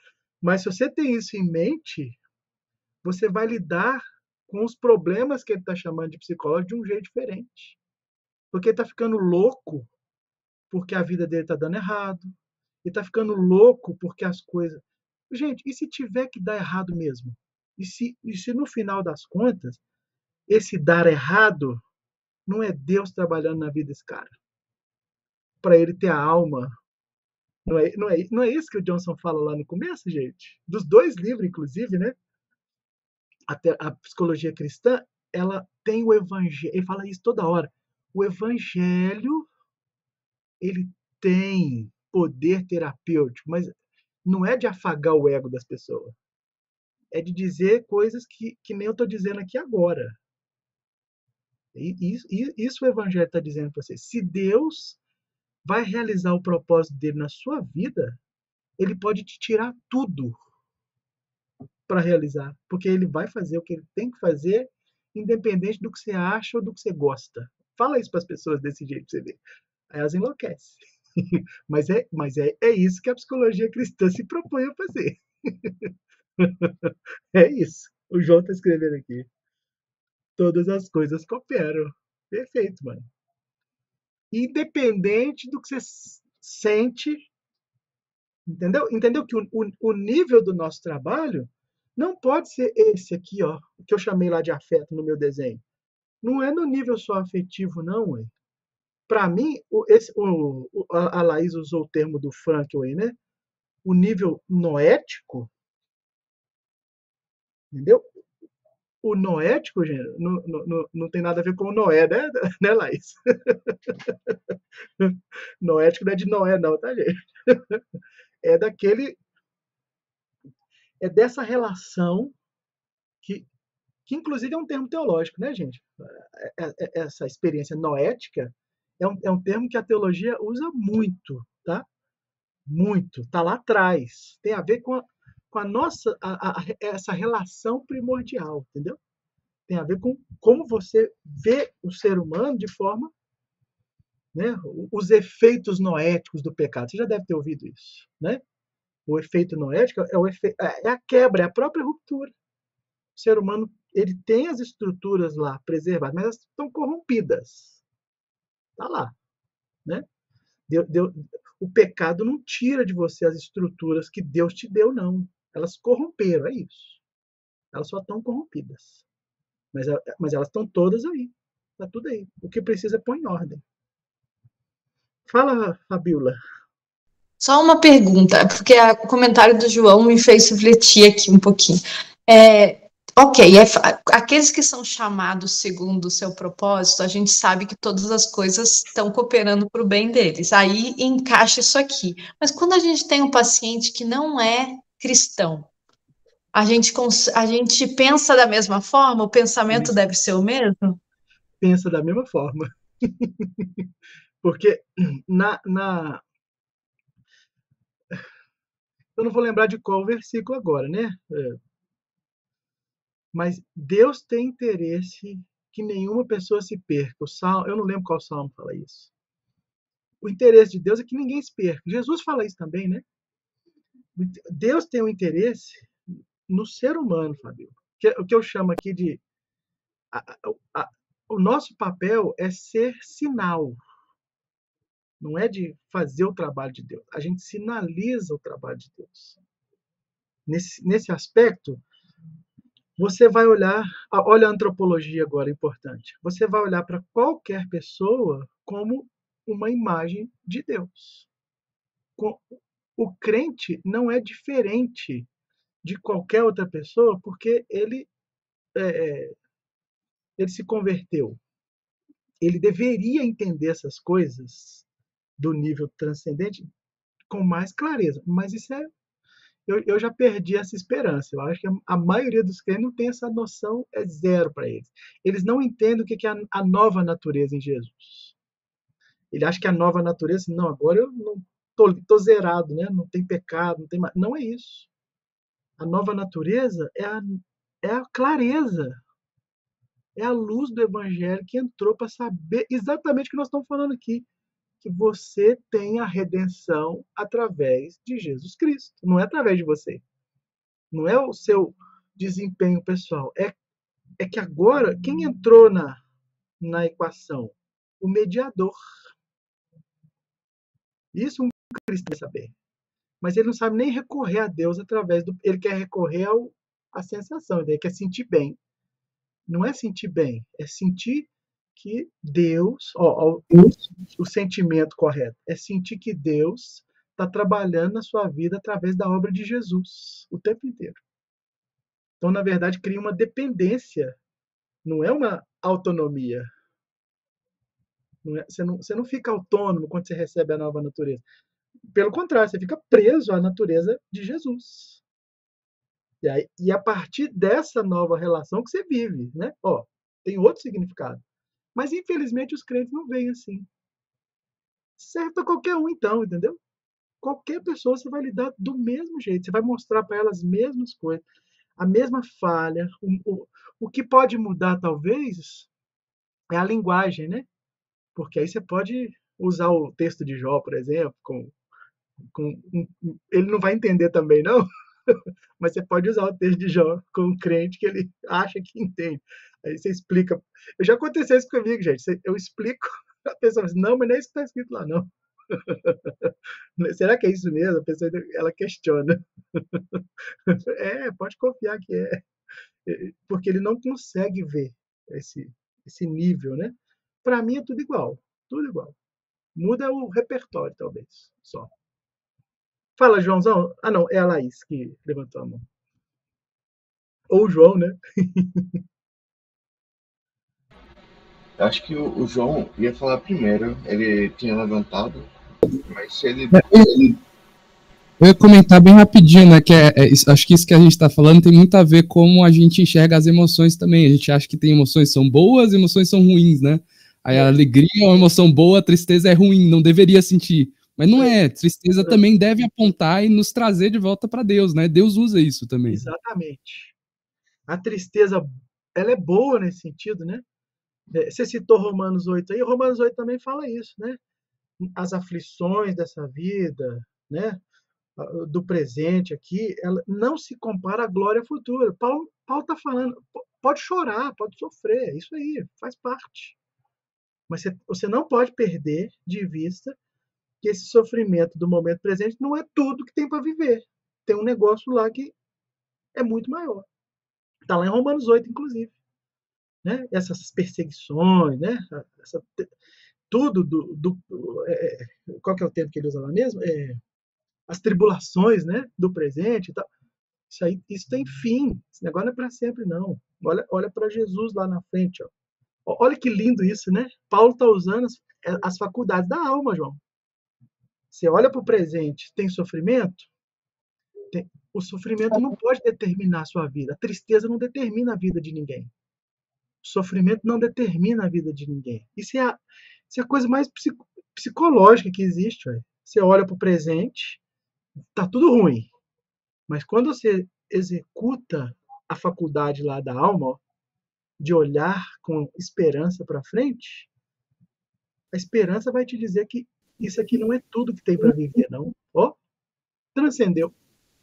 Mas se você tem isso em mente, você vai lidar com os problemas que ele está chamando de psicólogo de um jeito diferente. Porque ele está ficando louco porque a vida dele está dando errado. Ele está ficando louco porque as coisas... Gente, e se tiver que dar errado mesmo? E se no final das contas, esse dar errado não é Deus trabalhando na vida desse cara? Para ele ter a alma... Não é isso que o Johnson fala lá no começo, gente? Dos 2 livros, inclusive, né? A psicologia cristã, ela tem o evangelho. Ele fala isso toda hora. O evangelho, ele tem poder terapêutico, mas não é de afagar o ego das pessoas. É de dizer coisas que nem eu estou dizendo aqui agora. Isso o evangelho está dizendo para vocês. Se Deus vai realizar o propósito dele na sua vida, ele pode te tirar tudo para realizar, porque ele vai fazer o que ele tem que fazer, independente do que você acha ou do que você gosta. Fala isso para as pessoas desse jeito, para você ver. Aí elas enlouquecem. mas é isso que a psicologia cristã se propõe a fazer. É isso. O João está escrevendo aqui. Todas as coisas cooperam. Perfeito, mano. Independente do que você sente, entendeu? Entendeu que o nível do nosso trabalho não pode ser esse aqui, ó, que eu chamei lá de afeto no meu desenho. Não é no nível só afetivo, não, ué. Para mim, a Laís usou o termo do Frankl, né? O nível noético, entendeu? O noético, gente, não tem nada a ver com o Noé, né, Laís? Noético não é de Noé, não, tá, gente? É dessa relação que inclusive é um termo teológico, né, gente? Essa experiência noética é um termo que a teologia usa muito, tá? Muito. Tá lá atrás. Tem a ver com a nossa... essa relação primordial, entendeu? Tem a ver com como você vê o ser humano de forma né? Os efeitos noéticos do pecado. Você já deve ter ouvido isso, né? O efeito noético é a quebra, é a própria ruptura. O ser humano, ele tem as estruturas lá preservadas, mas elas estão corrompidas. Está lá, né? O pecado não tira de você as estruturas que Deus te deu, não. Elas corromperam, é isso. Elas só estão corrompidas. Mas elas estão todas aí. Está tudo aí. O que precisa é pôr em ordem. Fala, Fabiola. Só uma pergunta, porque o comentário do João me fez refletir aqui um pouquinho. Ok, aqueles que são chamados segundo o seu propósito, a gente sabe que todas as coisas estão cooperando para o bem deles. Aí encaixa isso aqui. Mas quando a gente tem um paciente que não é cristão, a gente pensa da mesma forma? O pensamento deve ser o mesmo? Pensa da mesma forma. Porque eu não vou lembrar de qual versículo agora, né? Mas Deus tem interesse que nenhuma pessoa se perca. Eu não lembro qual salmo fala isso. O interesse de Deus é que ninguém se perca. Jesus fala isso também, né? Deus tem um interesse no ser humano, Fabio. O que eu chamo aqui de... o nosso papel é ser sinal. Não é de fazer o trabalho de Deus. A gente sinaliza o trabalho de Deus. Nesse aspecto, você vai olhar... Olha a antropologia agora, importante. Você vai olhar para qualquer pessoa como uma imagem de Deus. O crente não é diferente de qualquer outra pessoa porque ele se converteu. Ele deveria entender essas coisas do nível transcendente com mais clareza. Mas isso eu já perdi essa esperança. Eu acho que a maioria dos crentes não tem essa noção, é zero para eles. Eles não entendem o que é a nova natureza em Jesus. Ele acha que a nova natureza, não, agora eu não tô zerado, né? Não tem pecado, não tem mais. Não é isso. A nova natureza é a clareza. É a luz do evangelho que entrou para saber exatamente o que nós estamos falando aqui. Que você tem a redenção através de Jesus Cristo. Não é através de você. Não é o seu desempenho pessoal. É que agora, quem entrou na equação? O mediador. Isso um cristão deve saber. Mas ele não sabe nem recorrer a Deus através do... Ele quer recorrer à sensação. Ele quer sentir bem. Não é sentir bem. É sentir que Deus, o sentimento correto, é sentir que Deus está trabalhando na sua vida através da obra de Jesus o tempo inteiro. Então, na verdade, cria uma dependência, não é uma autonomia. Você não fica autônomo quando você recebe a nova natureza. Pelo contrário, você fica preso à natureza de Jesus. E a partir dessa nova relação que você vive, né? Tem outro significado. Mas, infelizmente, os crentes não veem assim. Serve para qualquer um, então, entendeu? Qualquer pessoa você vai lidar do mesmo jeito. Você vai mostrar para ela as mesmas coisas, a mesma falha. O que pode mudar, talvez, é a linguagem, né? Porque aí você pode usar o texto de Jó, por exemplo, ele não vai entender também, não. Mas você pode usar o texto de Jó com um crente que ele acha que entende. Aí você explica. Já aconteceu isso comigo, gente. Eu explico, a pessoa diz, não, mas não é isso que está escrito lá, não. Será que é isso mesmo? A pessoa ela questiona. Pode confiar que é. Porque ele não consegue ver esse nível, né? Para mim é tudo igual. Tudo igual. Muda o repertório, talvez, só. Fala, Joãozão. Ah, não, é a Laís que levantou a mão. Ou o João, né? Acho que o João ia falar primeiro. Ele tinha levantado, mas se ele... Eu ia comentar bem rapidinho, né? Acho que isso que a gente está falando tem muito a ver com como a gente enxerga as emoções também. A gente acha que tem emoções que são boas e emoções que são ruins, né? Aí a alegria é uma emoção boa, a tristeza é ruim, não deveria sentir. Mas não é. Tristeza também deve apontar e nos trazer de volta para Deus, né? Deus usa isso também. Exatamente. A tristeza, ela é boa nesse sentido, né? Você citou Romanos 8 aí, Romanos 8 também fala isso, né? As aflições dessa vida, né? Do presente aqui, ela não se compara à glória futura. Paulo está falando, pode chorar, pode sofrer, isso aí, faz parte. Mas você não pode perder de vista que esse sofrimento do momento presente não é tudo que tem para viver. Tem um negócio lá que é muito maior. Está lá em Romanos 8, inclusive. Né? Essas perseguições, né? Tudo qual que é o termo que ele usa lá mesmo? As tribulações, né? Do presente e tal. Isso tem fim. Esse negócio não é para sempre, não. Olha para Jesus lá na frente. Ó. Olha que lindo isso, né? Paulo está usando as faculdades da alma, João. Você olha para o presente, tem sofrimento? O sofrimento não pode determinar a sua vida. A tristeza não determina a vida de ninguém. O sofrimento não determina a vida de ninguém. Isso é a coisa mais psicológica que existe. Véio. Você olha para o presente, tá tudo ruim. Mas quando você executa a faculdade lá da alma, ó, de olhar com esperança para frente, a esperança vai te dizer que isso aqui não é tudo que tem para viver, não. Ó, transcendeu.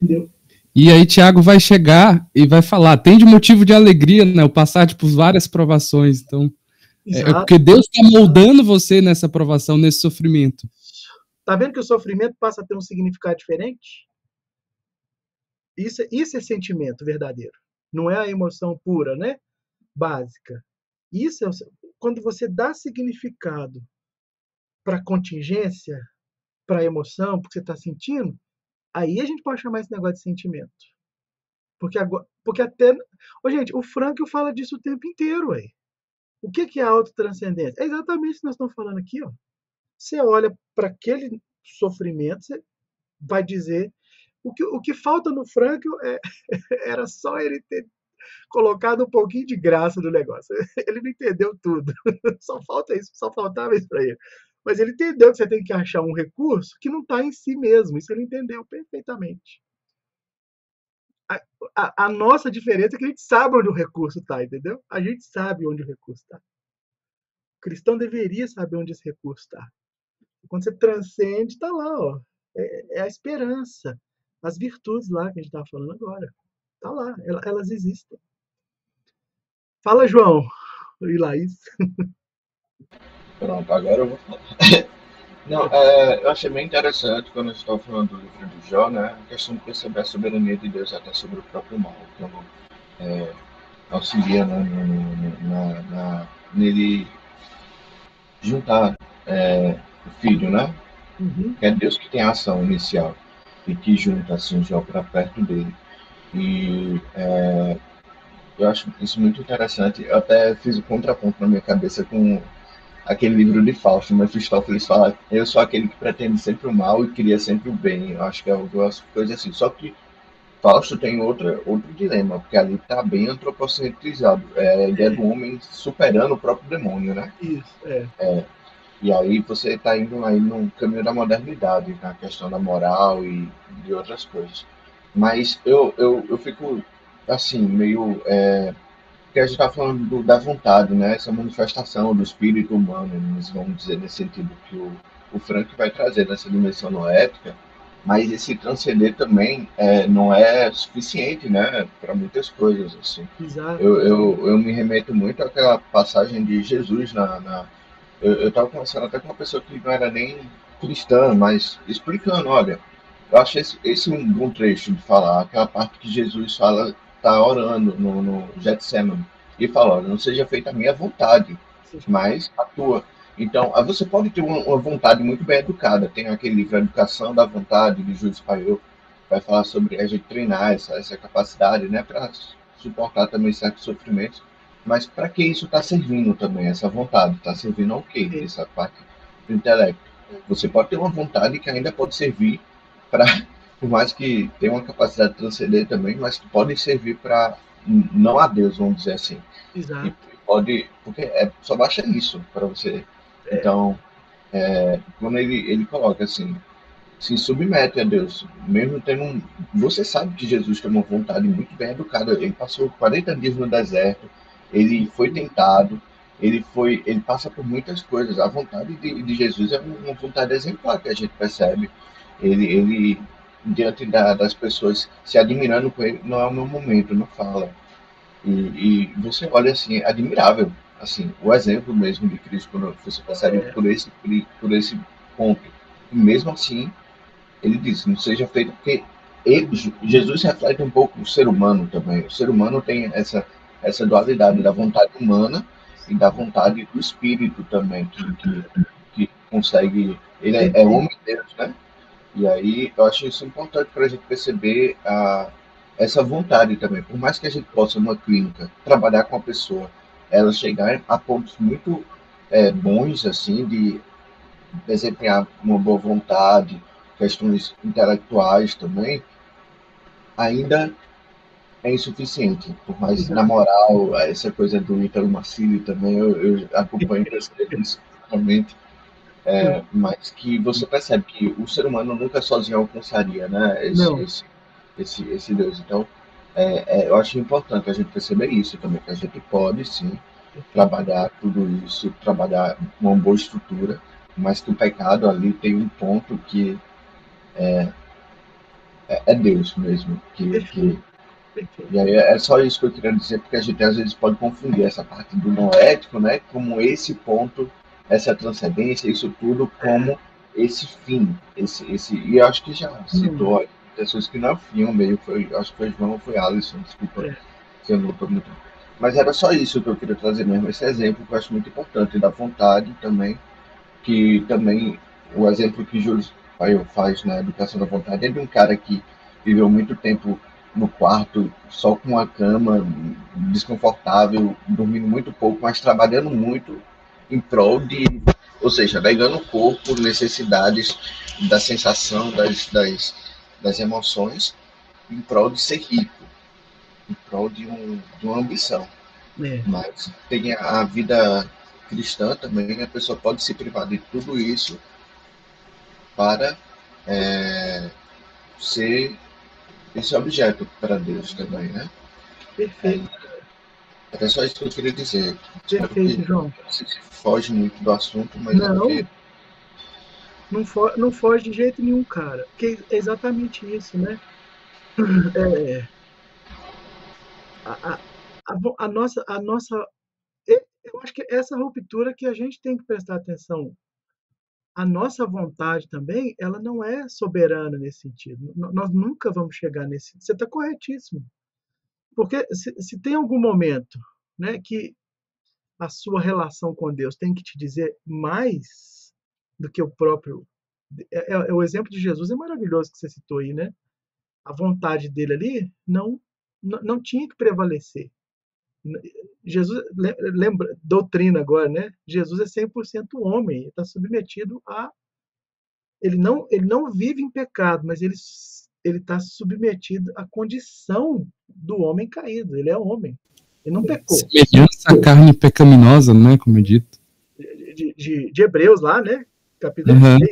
Entendeu? E aí Tiago vai chegar e vai falar, tem de motivo de alegria, né, eu passar por várias provações, então é porque Deus está moldando você nessa provação, nesse sofrimento. Tá vendo que o sofrimento passa a ter um significado diferente? Isso é sentimento verdadeiro, não é a emoção pura, né, básica. Isso é quando você dá significado para a contingência, para a emoção, porque você está sentindo, aí a gente pode chamar esse negócio de sentimento. Porque até... gente, o Frankl fala disso o tempo inteiro. Ué. O que é autotranscendência? É exatamente isso que nós estamos falando aqui. Ó. Você olha para aquele sofrimento, você vai dizer... O que falta no Frankl era só ele ter colocado um pouquinho de graça no negócio. Ele não entendeu tudo. Só faltava isso para ele. Mas ele entendeu que você tem que achar um recurso que não está em si mesmo. Isso ele entendeu perfeitamente. A nossa diferença é que a gente sabe onde o recurso está, entendeu? A gente sabe onde o recurso está. O cristão deveria saber onde esse recurso está. Quando você transcende, está lá. Ó. É a esperança. As virtudes lá que a gente estava falando agora. Está lá. Elas existem. Fala, João. E Laís. Pronto, agora eu vou falar. Não, eu achei bem interessante quando a gente estava falando do livro de Jó, né? A questão de perceber a soberania de Deus até sobre o próprio mal. Então, auxilia, né, nele juntar o filho, né? Uhum. É Deus que tem a ação inicial e que junta assim Jó para perto dele. E eu acho isso muito interessante. Eu até fiz o contraponto na minha cabeça com aquele livro de Fausto, Mefistófeles fala, eu sou aquele que pretende sempre o mal e queria sempre o bem. Eu acho que é algumas coisas assim. Só que Fausto tem outro dilema, porque ali está bem antropocentrizado. A ideia do homem superando o próprio demônio, né? Isso, E aí você está indo aí no caminho da modernidade, na questão da moral e de outras coisas. Mas eu fico, assim, meio... porque a gente está falando da vontade, né? Essa manifestação do espírito humano, vamos dizer, nesse sentido que o Frank vai trazer nessa dimensão noética, mas esse transcender também não é suficiente, né? Para muitas coisas, assim. Exato. Eu me remeto muito àquela passagem de Jesus eu estava conversando até com uma pessoa que não era nem cristã, mas explicando, olha, eu achei esse um bom trecho de falar, aquela parte que Jesus fala, está orando no Getsemane, e fala, olha, não seja feita a minha vontade, mas a tua. Então, você pode ter uma vontade muito bem educada, tem aquele livro Educação da Vontade, de Júlio Paiol, vai falar sobre a gente treinar essa capacidade, né, para suportar também certos sofrimentos. Mas para que isso está servindo também, essa vontade? Está servindo ao quê? Essa parte do intelecto. Você pode ter uma vontade que ainda pode servir para, por mais que tenha uma capacidade de transcender também, mas que pode servir para, não a Deus, vamos dizer assim. Exato. E pode, porque só baixa isso para você. Então, quando ele coloca assim, se submete a Deus, mesmo tendo você sabe que Jesus tem uma vontade muito bem educada. Ele passou 40 dias no deserto, ele foi tentado, ele passa por muitas coisas. A vontade de Jesus é uma vontade exemplar que a gente percebe. Ele diante das pessoas se admirando com ele, não é o meu momento, não fala. E você olha assim, é admirável, assim, o exemplo mesmo de Cristo, quando você percebe por esse ponto. E mesmo assim, ele disse, não seja feito porque Jesus reflete um pouco o ser humano também. O ser humano tem essa dualidade da vontade humana e da vontade do espírito também, que consegue. Ele é homem de Deus, né? E aí eu acho isso importante para a gente perceber essa vontade também. Por mais que a gente possa, numa clínica, trabalhar com a pessoa, ela chegar a pontos muito bons, assim, de desempenhar uma boa vontade, questões intelectuais também, ainda é insuficiente. Por mais, na moral, essa coisa do Ítalo Marcílio também, eu acompanho isso realmente. Mas que você percebe que o ser humano nunca sozinho alcançaria, né? Esse Deus. Então, eu acho importante a gente perceber isso também, que a gente pode, sim, trabalhar tudo isso, trabalhar uma boa estrutura, mas que o pecado ali tem um ponto que é Deus mesmo. E aí é só isso que eu queria dizer, porque a gente às vezes pode confundir essa parte do não ético, né, como esse ponto, essa transcendência, isso tudo como esse fim, e eu acho que já citou pessoas que não afiam meio, acho que foi João ou foi Alisson, desculpa, que eu não estou muito. Mas era só isso que eu queria trazer mesmo, esse exemplo que eu acho muito importante, da vontade também, que também o exemplo que Júlio faz na educação da vontade é de um cara que viveu muito tempo no quarto, só com uma cama, desconfortável, dormindo muito pouco, mas trabalhando muito em prol de, ou seja, negando o corpo, necessidades da sensação, das emoções, em prol de ser rico, em prol de uma ambição. Mas tem a vida cristã também, a pessoa pode se privar de tudo isso para ser esse objeto para Deus também, né? Perfeito. É só isso que eu queria dizer. Perfeito, João. Não sei se foge muito do assunto, mas não foge de jeito nenhum, cara. Que é exatamente isso, né? A nossa, eu acho que essa ruptura que a gente tem que prestar atenção. A nossa vontade também, ela não é soberana nesse sentido. Nós nunca vamos chegar nesse. Você está corretíssimo. Porque se tem algum momento, né, que a sua relação com Deus tem que te dizer mais do que o próprio. O exemplo de Jesus é maravilhoso que você citou aí, né? A vontade dele ali não tinha que prevalecer. Jesus, lembra, doutrina agora, né? Jesus é 100% homem, ele está submetido a. Ele não vive em pecado, mas ele está submetido à condição do homem caído. Ele é homem. Ele não pecou. Semelhança à carne pecaminosa, né? Como é dito. De Hebreus lá, né? Capítulo 6, né?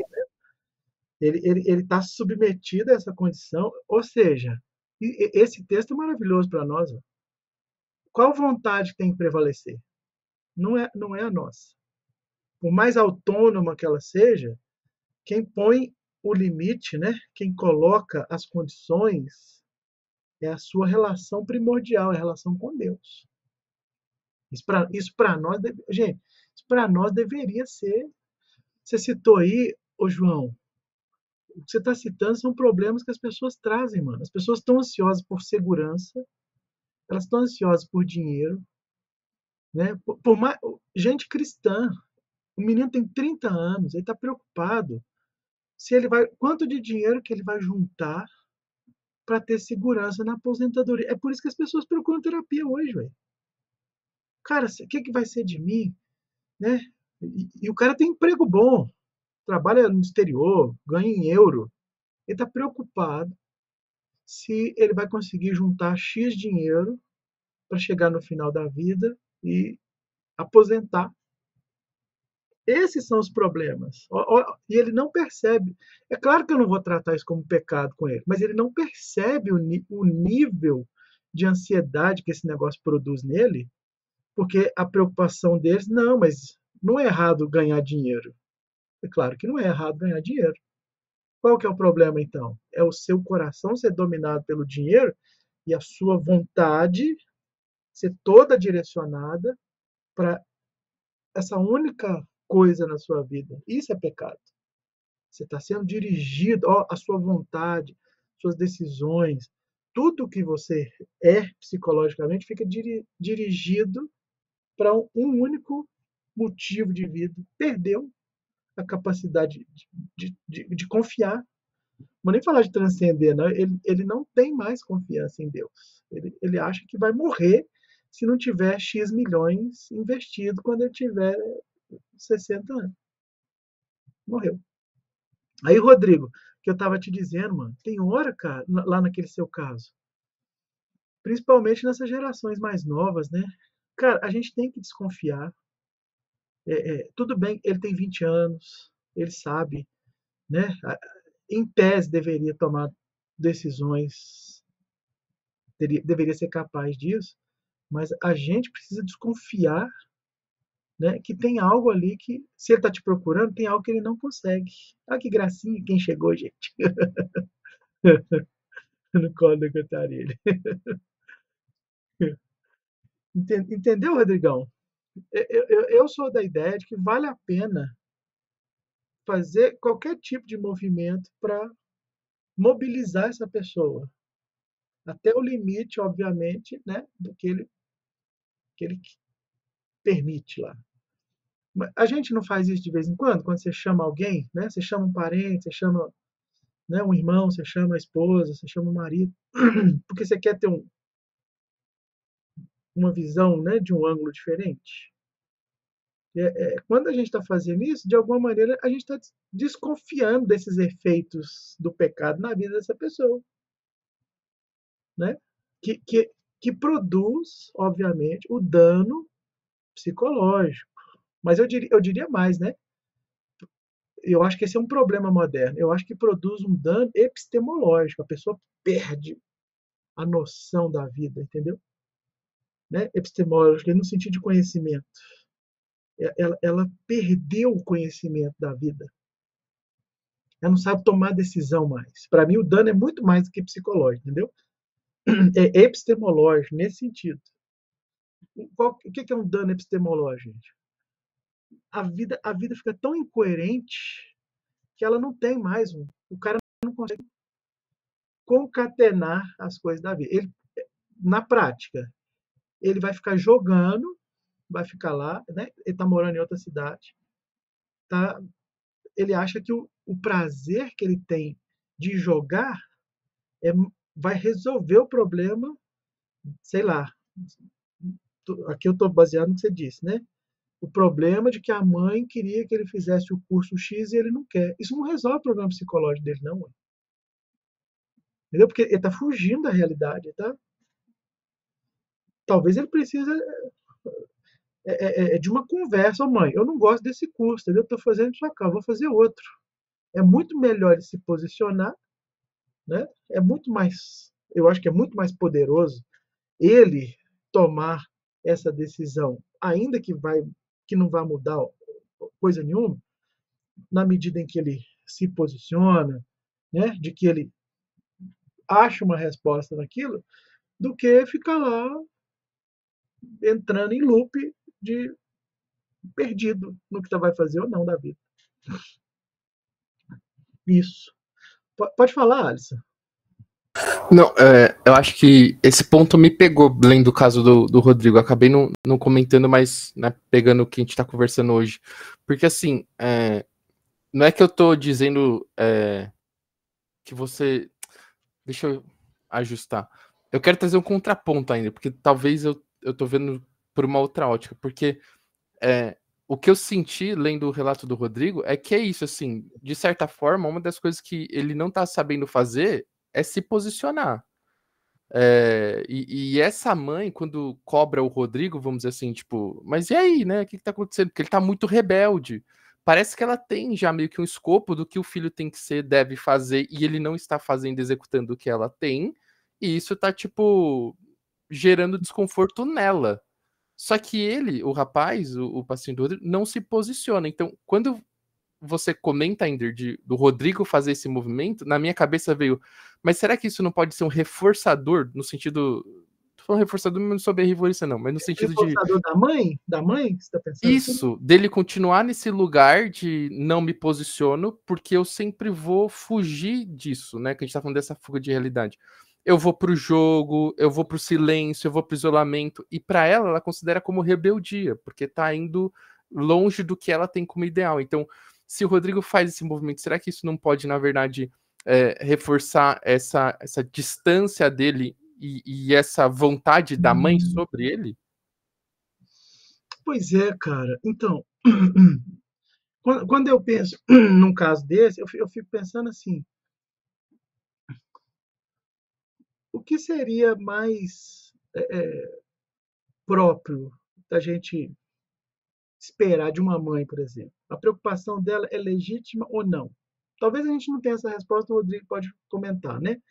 Ele está submetido a essa condição. Ou seja, esse texto é maravilhoso para nós. Ó. Qual vontade tem que prevalecer? Não é a nossa. Por mais autônoma que ela seja, quem põe o limite, né? Quem coloca as condições é a sua relação primordial, é a relação com Deus. Isso para nós, gente, isso para nós deveria ser. Você citou aí, ô João, o que você está citando são problemas que as pessoas trazem, mano. As pessoas estão ansiosas por segurança, elas estão ansiosas por dinheiro, né? Por mais, gente cristã, o menino tem 30 anos, ele está preocupado se ele vai, quanto de dinheiro que ele vai juntar para ter segurança na aposentadoria. É por isso que as pessoas procuram terapia hoje, velho. Cara, o que vai ser de mim, né? E o cara tem emprego bom, trabalha no exterior, ganha em euro. Ele está preocupado se ele vai conseguir juntar X dinheiro para chegar no final da vida e aposentar. Esses são os problemas. E ele não percebe. É claro que eu não vou tratar isso como pecado com ele, mas ele não percebe o nível de ansiedade que esse negócio produz nele, Porque a preocupação deles, não, mas não é errado ganhar dinheiro. É claro que não é errado ganhar dinheiro. Qual que é o problema, então? É o seu coração ser dominado pelo dinheiro e a sua vontade ser toda direcionada para essa única coisa na sua vida. Isso é pecado. Você está sendo dirigido, a sua vontade, suas decisões, tudo que você é psicologicamente fica dirigido para um único motivo de vida. Perdeu a capacidade de confiar. Não vou nem falar de transcender, não. Ele não tem mais confiança em Deus. Ele acha que vai morrer se não tiver X milhões investido quando ele tiver 60 anos. Morreu. Aí, Rodrigo, que eu estava te dizendo, mano, tem hora, cara, lá naquele seu caso, principalmente nessas gerações mais novas, né? Cara, a gente tem que desconfiar. Tudo bem, ele tem 20 anos, ele sabe, né? Em tese deveria tomar decisões, deveria ser capaz disso, mas a gente precisa desconfiar, né, que tem algo ali que, se ele está te procurando, tem algo que ele não consegue. Ah, que gracinha quem chegou, gente. No colo da cantarilha. Entendeu, Rodrigão? Eu sou da ideia de que vale a pena fazer qualquer tipo de movimento para mobilizar essa pessoa. Até o limite, obviamente, né, do que ele permite lá. A gente não faz isso de vez em quando você chama alguém, né? Você chama um parente, você chama, né, um irmão, você chama a esposa, você chama o marido, porque você quer ter uma visão, né, de um ângulo diferente. Quando a gente está fazendo isso, de alguma maneira, a gente está desconfiando desses efeitos do pecado na vida dessa pessoa, né? Que produz, obviamente, o dano psicológico. Mas eu diria mais, né? Eu acho que esse é um problema moderno. Eu acho que produz um dano epistemológico. A pessoa perde a noção da vida, entendeu? Né? Epistemológico, no sentido de conhecimento. Ela perdeu o conhecimento da vida. Ela não sabe tomar decisão mais. Para mim, o dano é muito mais do que psicológico, entendeu? É epistemológico, nesse sentido. O que é um dano epistemológico, gente? A vida fica tão incoerente que ela não tem mais o cara não consegue concatenar as coisas da vida. Na prática, ele vai ficar jogando, vai ficar lá, né? Ele está morando em outra cidade, tá? Ele acha que o prazer que ele tem de jogar vai resolver o problema, sei lá. Aqui eu estou baseado no que você disse, né? O problema de que a mãe queria que ele fizesse o curso X e ele não quer. Isso não resolve o problema psicológico dele, não. Entendeu? Porque ele está fugindo da realidade, tá? Talvez ele precise de uma conversa. Oh, mãe, eu não gosto desse curso, entendeu? Estou fazendo isso aqui, vou fazer outro. É muito melhor ele se posicionar, né? Eu acho que é muito mais poderoso ele tomar essa decisão, ainda que não vai mudar coisa nenhuma, na medida em que ele se posiciona, né? De que ele acha uma resposta naquilo, do que ficar lá entrando em loop de perdido no que você vai fazer ou não da vida. Isso. Pode falar, Alisson. Não, eu acho que esse ponto me pegou, lendo o caso do Rodrigo. Eu acabei não comentando, mas, né, pegando o que a gente está conversando hoje. Porque, assim, não é que eu estou dizendo que você... Deixa eu ajustar. Eu quero trazer um contraponto ainda, porque talvez eu estou vendo por uma outra ótica. Porque o que eu senti, lendo o relato do Rodrigo, é que é isso, assim, de certa forma, uma das coisas que ele não está sabendo fazer é se posicionar. E essa mãe, quando cobra o Rodrigo, vamos dizer assim, tipo, mas e aí, né? O que tá acontecendo? Porque ele tá muito rebelde. Parece que ela tem já meio que um escopo do que o filho tem que ser, deve fazer, e ele não está fazendo, executando o que ela tem, e isso tá, tipo, gerando desconforto nela. Só que ele, o rapaz, o paciente do Rodrigo, não se posiciona. Então, quando você comenta, Ender, do Rodrigo fazer esse movimento, na minha cabeça veio, mas será que isso não pode ser um reforçador, no sentido... Tô falando reforçador, não sobre a rivalista, não, mas no sentido reforçador da mãe? Da mãe? Você tá pensando isso, assim? dele continuar nesse lugar de não me posiciono, porque eu sempre vou fugir disso, né? Que a gente tá falando dessa fuga de realidade. Eu vou pro jogo, eu vou pro silêncio, eu vou pro isolamento, e para ela considera como rebeldia, porque tá indo longe do que ela tem como ideal. Então, se o Rodrigo faz esse movimento, será que isso não pode, na verdade, reforçar essa distância dele e essa vontade da mãe sobre ele? Pois é, cara. Então, quando eu penso num caso desse, eu fico pensando assim, o que seria mais próprio da gente esperar de uma mãe, por exemplo? A preocupação dela é legítima ou não? Talvez a gente não tenha essa resposta, o Rodrigo pode comentar, né?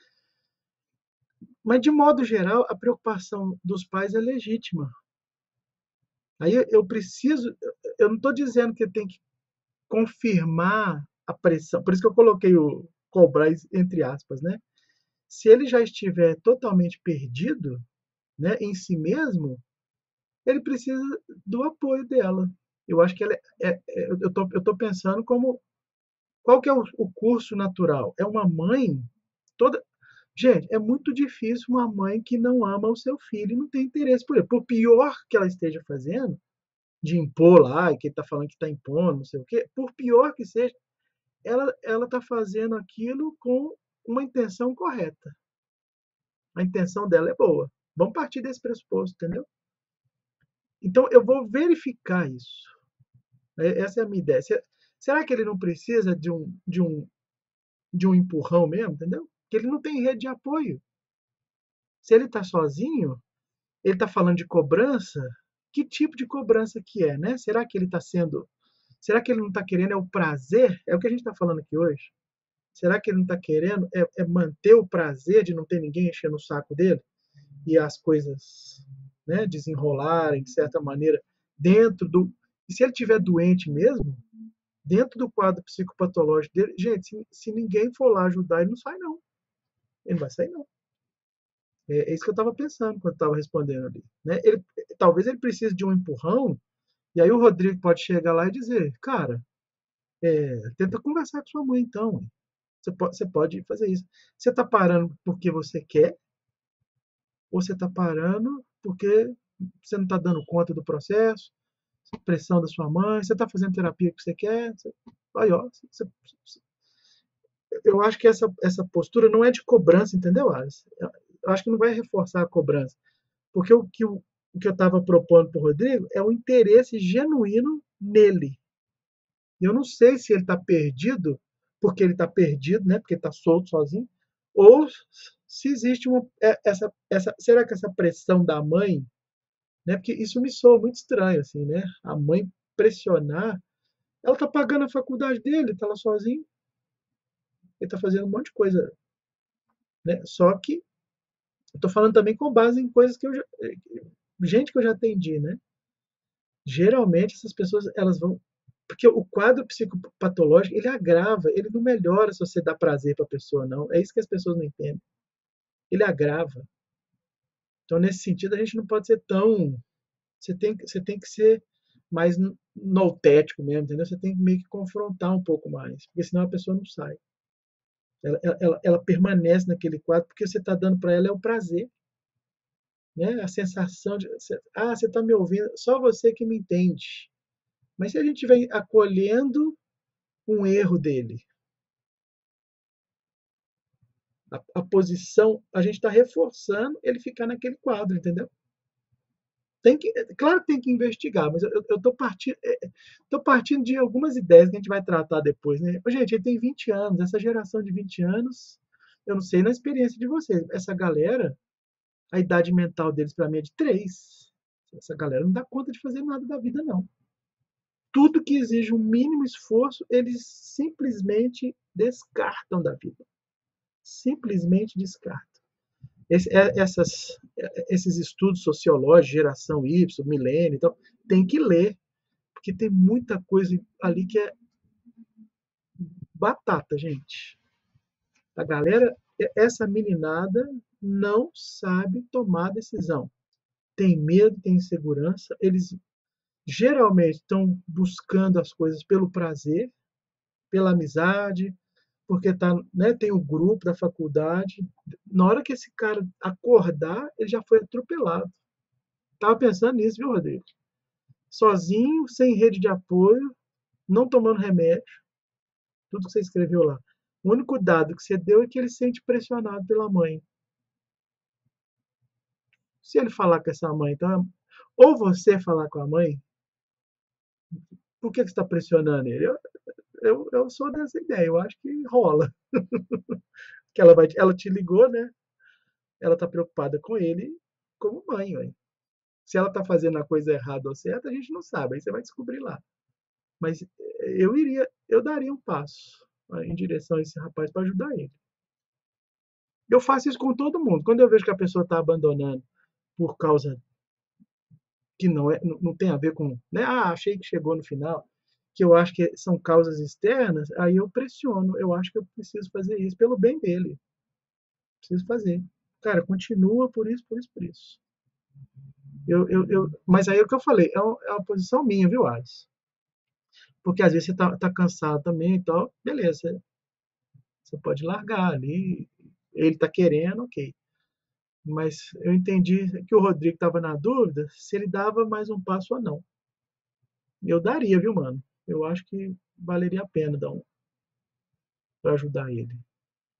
Mas, de modo geral, a preocupação dos pais é legítima. Aí eu não estou dizendo que tem que confirmar a pressão, por isso que eu coloquei o cobrar entre aspas, né? Se ele já estiver totalmente perdido, né, em si mesmo, ele precisa do apoio dela. Eu acho que ela eu tô pensando como qual que é o curso natural? É uma mãe toda. Gente, é muito difícil uma mãe que não ama o seu filho e não tem interesse por ele. Por pior que ela esteja fazendo, de impor lá, que ele está falando que está impondo, não sei o quê, por pior que seja, ela está fazendo aquilo com uma intenção correta. A intenção dela é boa. Vamos partir desse pressuposto, entendeu? Então, eu vou verificar isso. Essa é a minha ideia. Será que ele não precisa de um empurrão mesmo, entendeu? Que ele não tem rede de apoio. Se ele está sozinho, ele está falando de cobrança, que tipo de cobrança que é, né? Será que ele está sendo... Será que ele não está querendo o prazer? É o que a gente está falando aqui hoje. Será que ele não está querendo manter o prazer de não ter ninguém enchendo o saco dele? E as coisas, né, desenrolarem, de certa maneira, dentro do... E se ele estiver doente mesmo, dentro do quadro psicopatológico dele, gente, se ninguém for lá ajudar, ele não sai, não. Ele não vai sair, não. É isso que eu estava pensando quando estava respondendo ali. Né? Talvez ele precise de um empurrão, e aí o Rodrigo pode chegar lá e dizer, cara, tenta conversar com sua mãe, então. Você pode fazer isso. Você está parando porque você quer, ou você está parando porque você não está dando conta do processo, pressão da sua mãe, você está fazendo terapia que você quer. Aí, ó, eu acho que essa postura não é de cobrança, entendeu, Alice? Eu acho que não vai reforçar a cobrança. Porque o que eu estava propondo para o Rodrigo é o interesse genuíno nele. E eu não sei se ele está perdido, porque ele está perdido, né? Porque ele está solto sozinho, ou se existe será que essa pressão da mãe, né? Porque isso me soa muito estranho, assim, né? A mãe pressionar, ela está pagando a faculdade dele, está lá sozinho, ele está fazendo um monte de coisa, né? Só que eu estou falando também com base em coisas que gente que eu já atendi, né? Geralmente essas pessoas, elas vão... Porque o quadro psicopatológico, ele agrava, ele não melhora se você dá prazer para a pessoa, não. É isso que as pessoas não entendem. Ele agrava. Então, nesse sentido, a gente não pode ser tão... Você tem que ser mais noutético mesmo, entendeu? Você tem que meio que confrontar um pouco mais, porque senão a pessoa não sai. Ela permanece naquele quadro porque você está dando para ela o prazer. Né? A sensação de... você está me ouvindo, só você que me entende. Mas se a gente vem acolhendo um erro dele, a posição, a gente está reforçando ele ficar naquele quadro, entendeu? Claro que tem que investigar, mas eu estou partindo de algumas ideias que a gente vai tratar depois. Né? Gente, ele tem 20 anos, essa geração de 20 anos, eu não sei na experiência de vocês, essa galera, a idade mental deles para mim é de 3. Essa galera não dá conta de fazer nada da vida, não. Tudo que exige um mínimo esforço, eles simplesmente descartam da vida. Simplesmente descartam. Esses estudos sociológicos, geração Y, milênio, então, tem que ler, porque tem muita coisa ali que é batata, gente. A galera, essa meninada não sabe tomar decisão. Tem medo, tem insegurança, eles geralmente estão buscando as coisas pelo prazer, pela amizade, porque tem o grupo da faculdade. Na hora que esse cara acordar, ele já foi atropelado. Estava pensando nisso, viu, Rodrigo? Sozinho, sem rede de apoio, não tomando remédio, tudo que você escreveu lá. O único dado que você deu é que ele se sente pressionado pela mãe. Se ele falar com essa mãe, então, ou você falar com a mãe, por que você está pressionando ele? Eu sou dessa ideia, eu acho que rola. Que ela te ligou, né? Ela está preocupada com ele como mãe, ué. Se ela está fazendo a coisa errada ou certa, a gente não sabe, aí você vai descobrir lá. Mas eu daria um passo em direção a esse rapaz para ajudar ele. Eu faço isso com todo mundo. Quando eu vejo que a pessoa está abandonando por causa que não tem a ver com, né? Achei que chegou no final, que eu acho que são causas externas, aí eu pressiono. Eu acho que eu preciso fazer isso pelo bem dele. Preciso fazer. Cara, continua por isso, por isso, por isso. Mas aí é o que eu falei, é uma posição minha, viu, Alice? Porque às vezes você tá cansado também e tal, beleza. Você pode largar ali, ele tá querendo, ok. Mas eu entendi que o Rodrigo estava na dúvida se ele dava mais um passo ou não. Eu daria, viu, mano? Eu acho que valeria a pena dar para ajudar ele.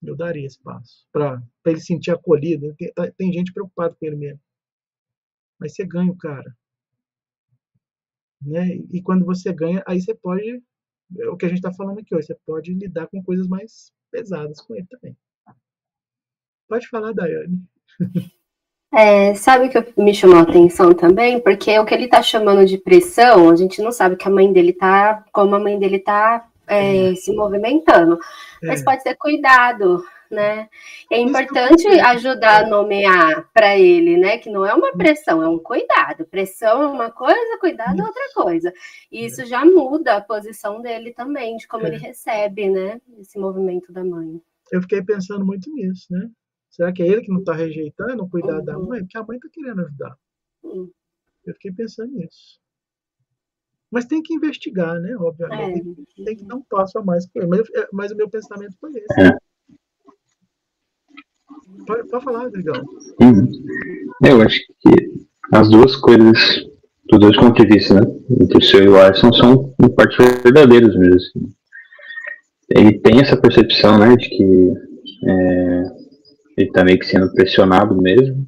Eu daria esse passo, para ele sentir acolhido. Tem gente preocupada com ele mesmo. Mas você ganha o cara. Né? E quando você ganha, aí você pode, é o que a gente está falando aqui hoje, você pode lidar com coisas mais pesadas com ele também. Pode falar, Daiane. Sabe o que me chamou a atenção também? Porque o que ele está chamando de pressão, a gente não sabe que a mãe dele como a mãe dele está se movimentando. Mas pode ser cuidado, né? É importante ajudar a nomear para ele, né? Que não é uma pressão, é um cuidado. Pressão é uma coisa, cuidado é outra coisa. E isso já muda a posição dele também, de como ele recebe, né? Esse movimento da mãe. Eu fiquei pensando muito nisso, né? Será que é ele que não está rejeitando o cuidado da mãe? Porque a mãe está querendo ajudar. Eu fiquei pensando nisso. Mas tem que investigar, né? Obviamente. Tem que dar um passo a mais com ele. Mas o meu pensamento foi esse. Pode falar, Rodrigão. Eu acho que as duas coisas, dos dois pontos de vista, né? Entre o seu e o Alisson, são em parte verdadeiros mesmo. Assim. Ele tem essa percepção, né? De que ele tá meio que sendo pressionado mesmo.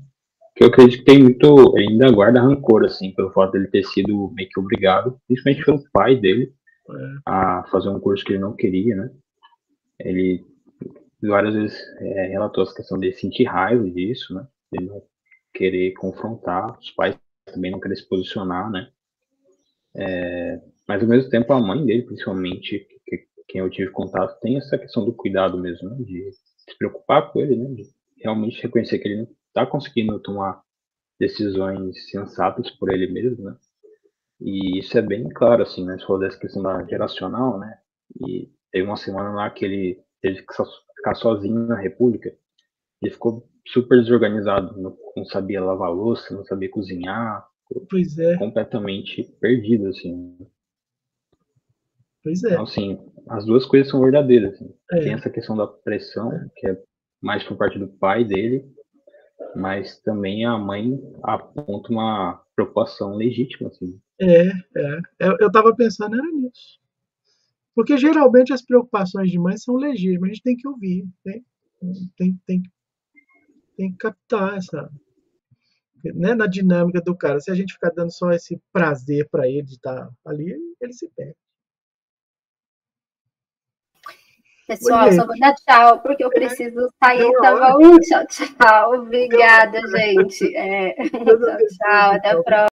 Que eu acredito que tem muito, ele ainda guarda rancor, assim, pelo fato dele ter sido meio que obrigado, principalmente pelo pai dele, a fazer um curso que ele não queria, né? Ele várias vezes relatou essa questão de sentir raiva disso, né? De não querer confrontar, os pais também não querer se posicionar, né? Mas ao mesmo tempo a mãe dele, principalmente, quem eu tive contato, tem essa questão do cuidado mesmo, né? De se preocupar com ele, né? De realmente reconhecer que ele não está conseguindo tomar decisões sensatas por ele mesmo, né? E isso é bem claro, assim, né? Você falou dessa questão da geracional, né? E teve uma semana lá que ele teve que ficar sozinho na República. Ele ficou super desorganizado, não sabia lavar louça, não sabia cozinhar. Pois é. Completamente perdido, assim. Pois é. Então, assim, as duas coisas são verdadeiras. Assim. Tem essa questão da pressão, que é mais por parte do pai dele, mas também a mãe aponta uma preocupação legítima, assim. Eu estava pensando era nisso. Porque geralmente as preocupações de mãe são legítimas, a gente tem que ouvir, né? Tem que captar essa, né, na dinâmica do cara. Se a gente ficar dando só esse prazer para ele de estar ali, ele se perde. Pessoal, só vou dar tchau, porque eu preciso sair, tá bom? Tchau, tchau. Obrigada, gente. Tchau, tchau. Até a próxima.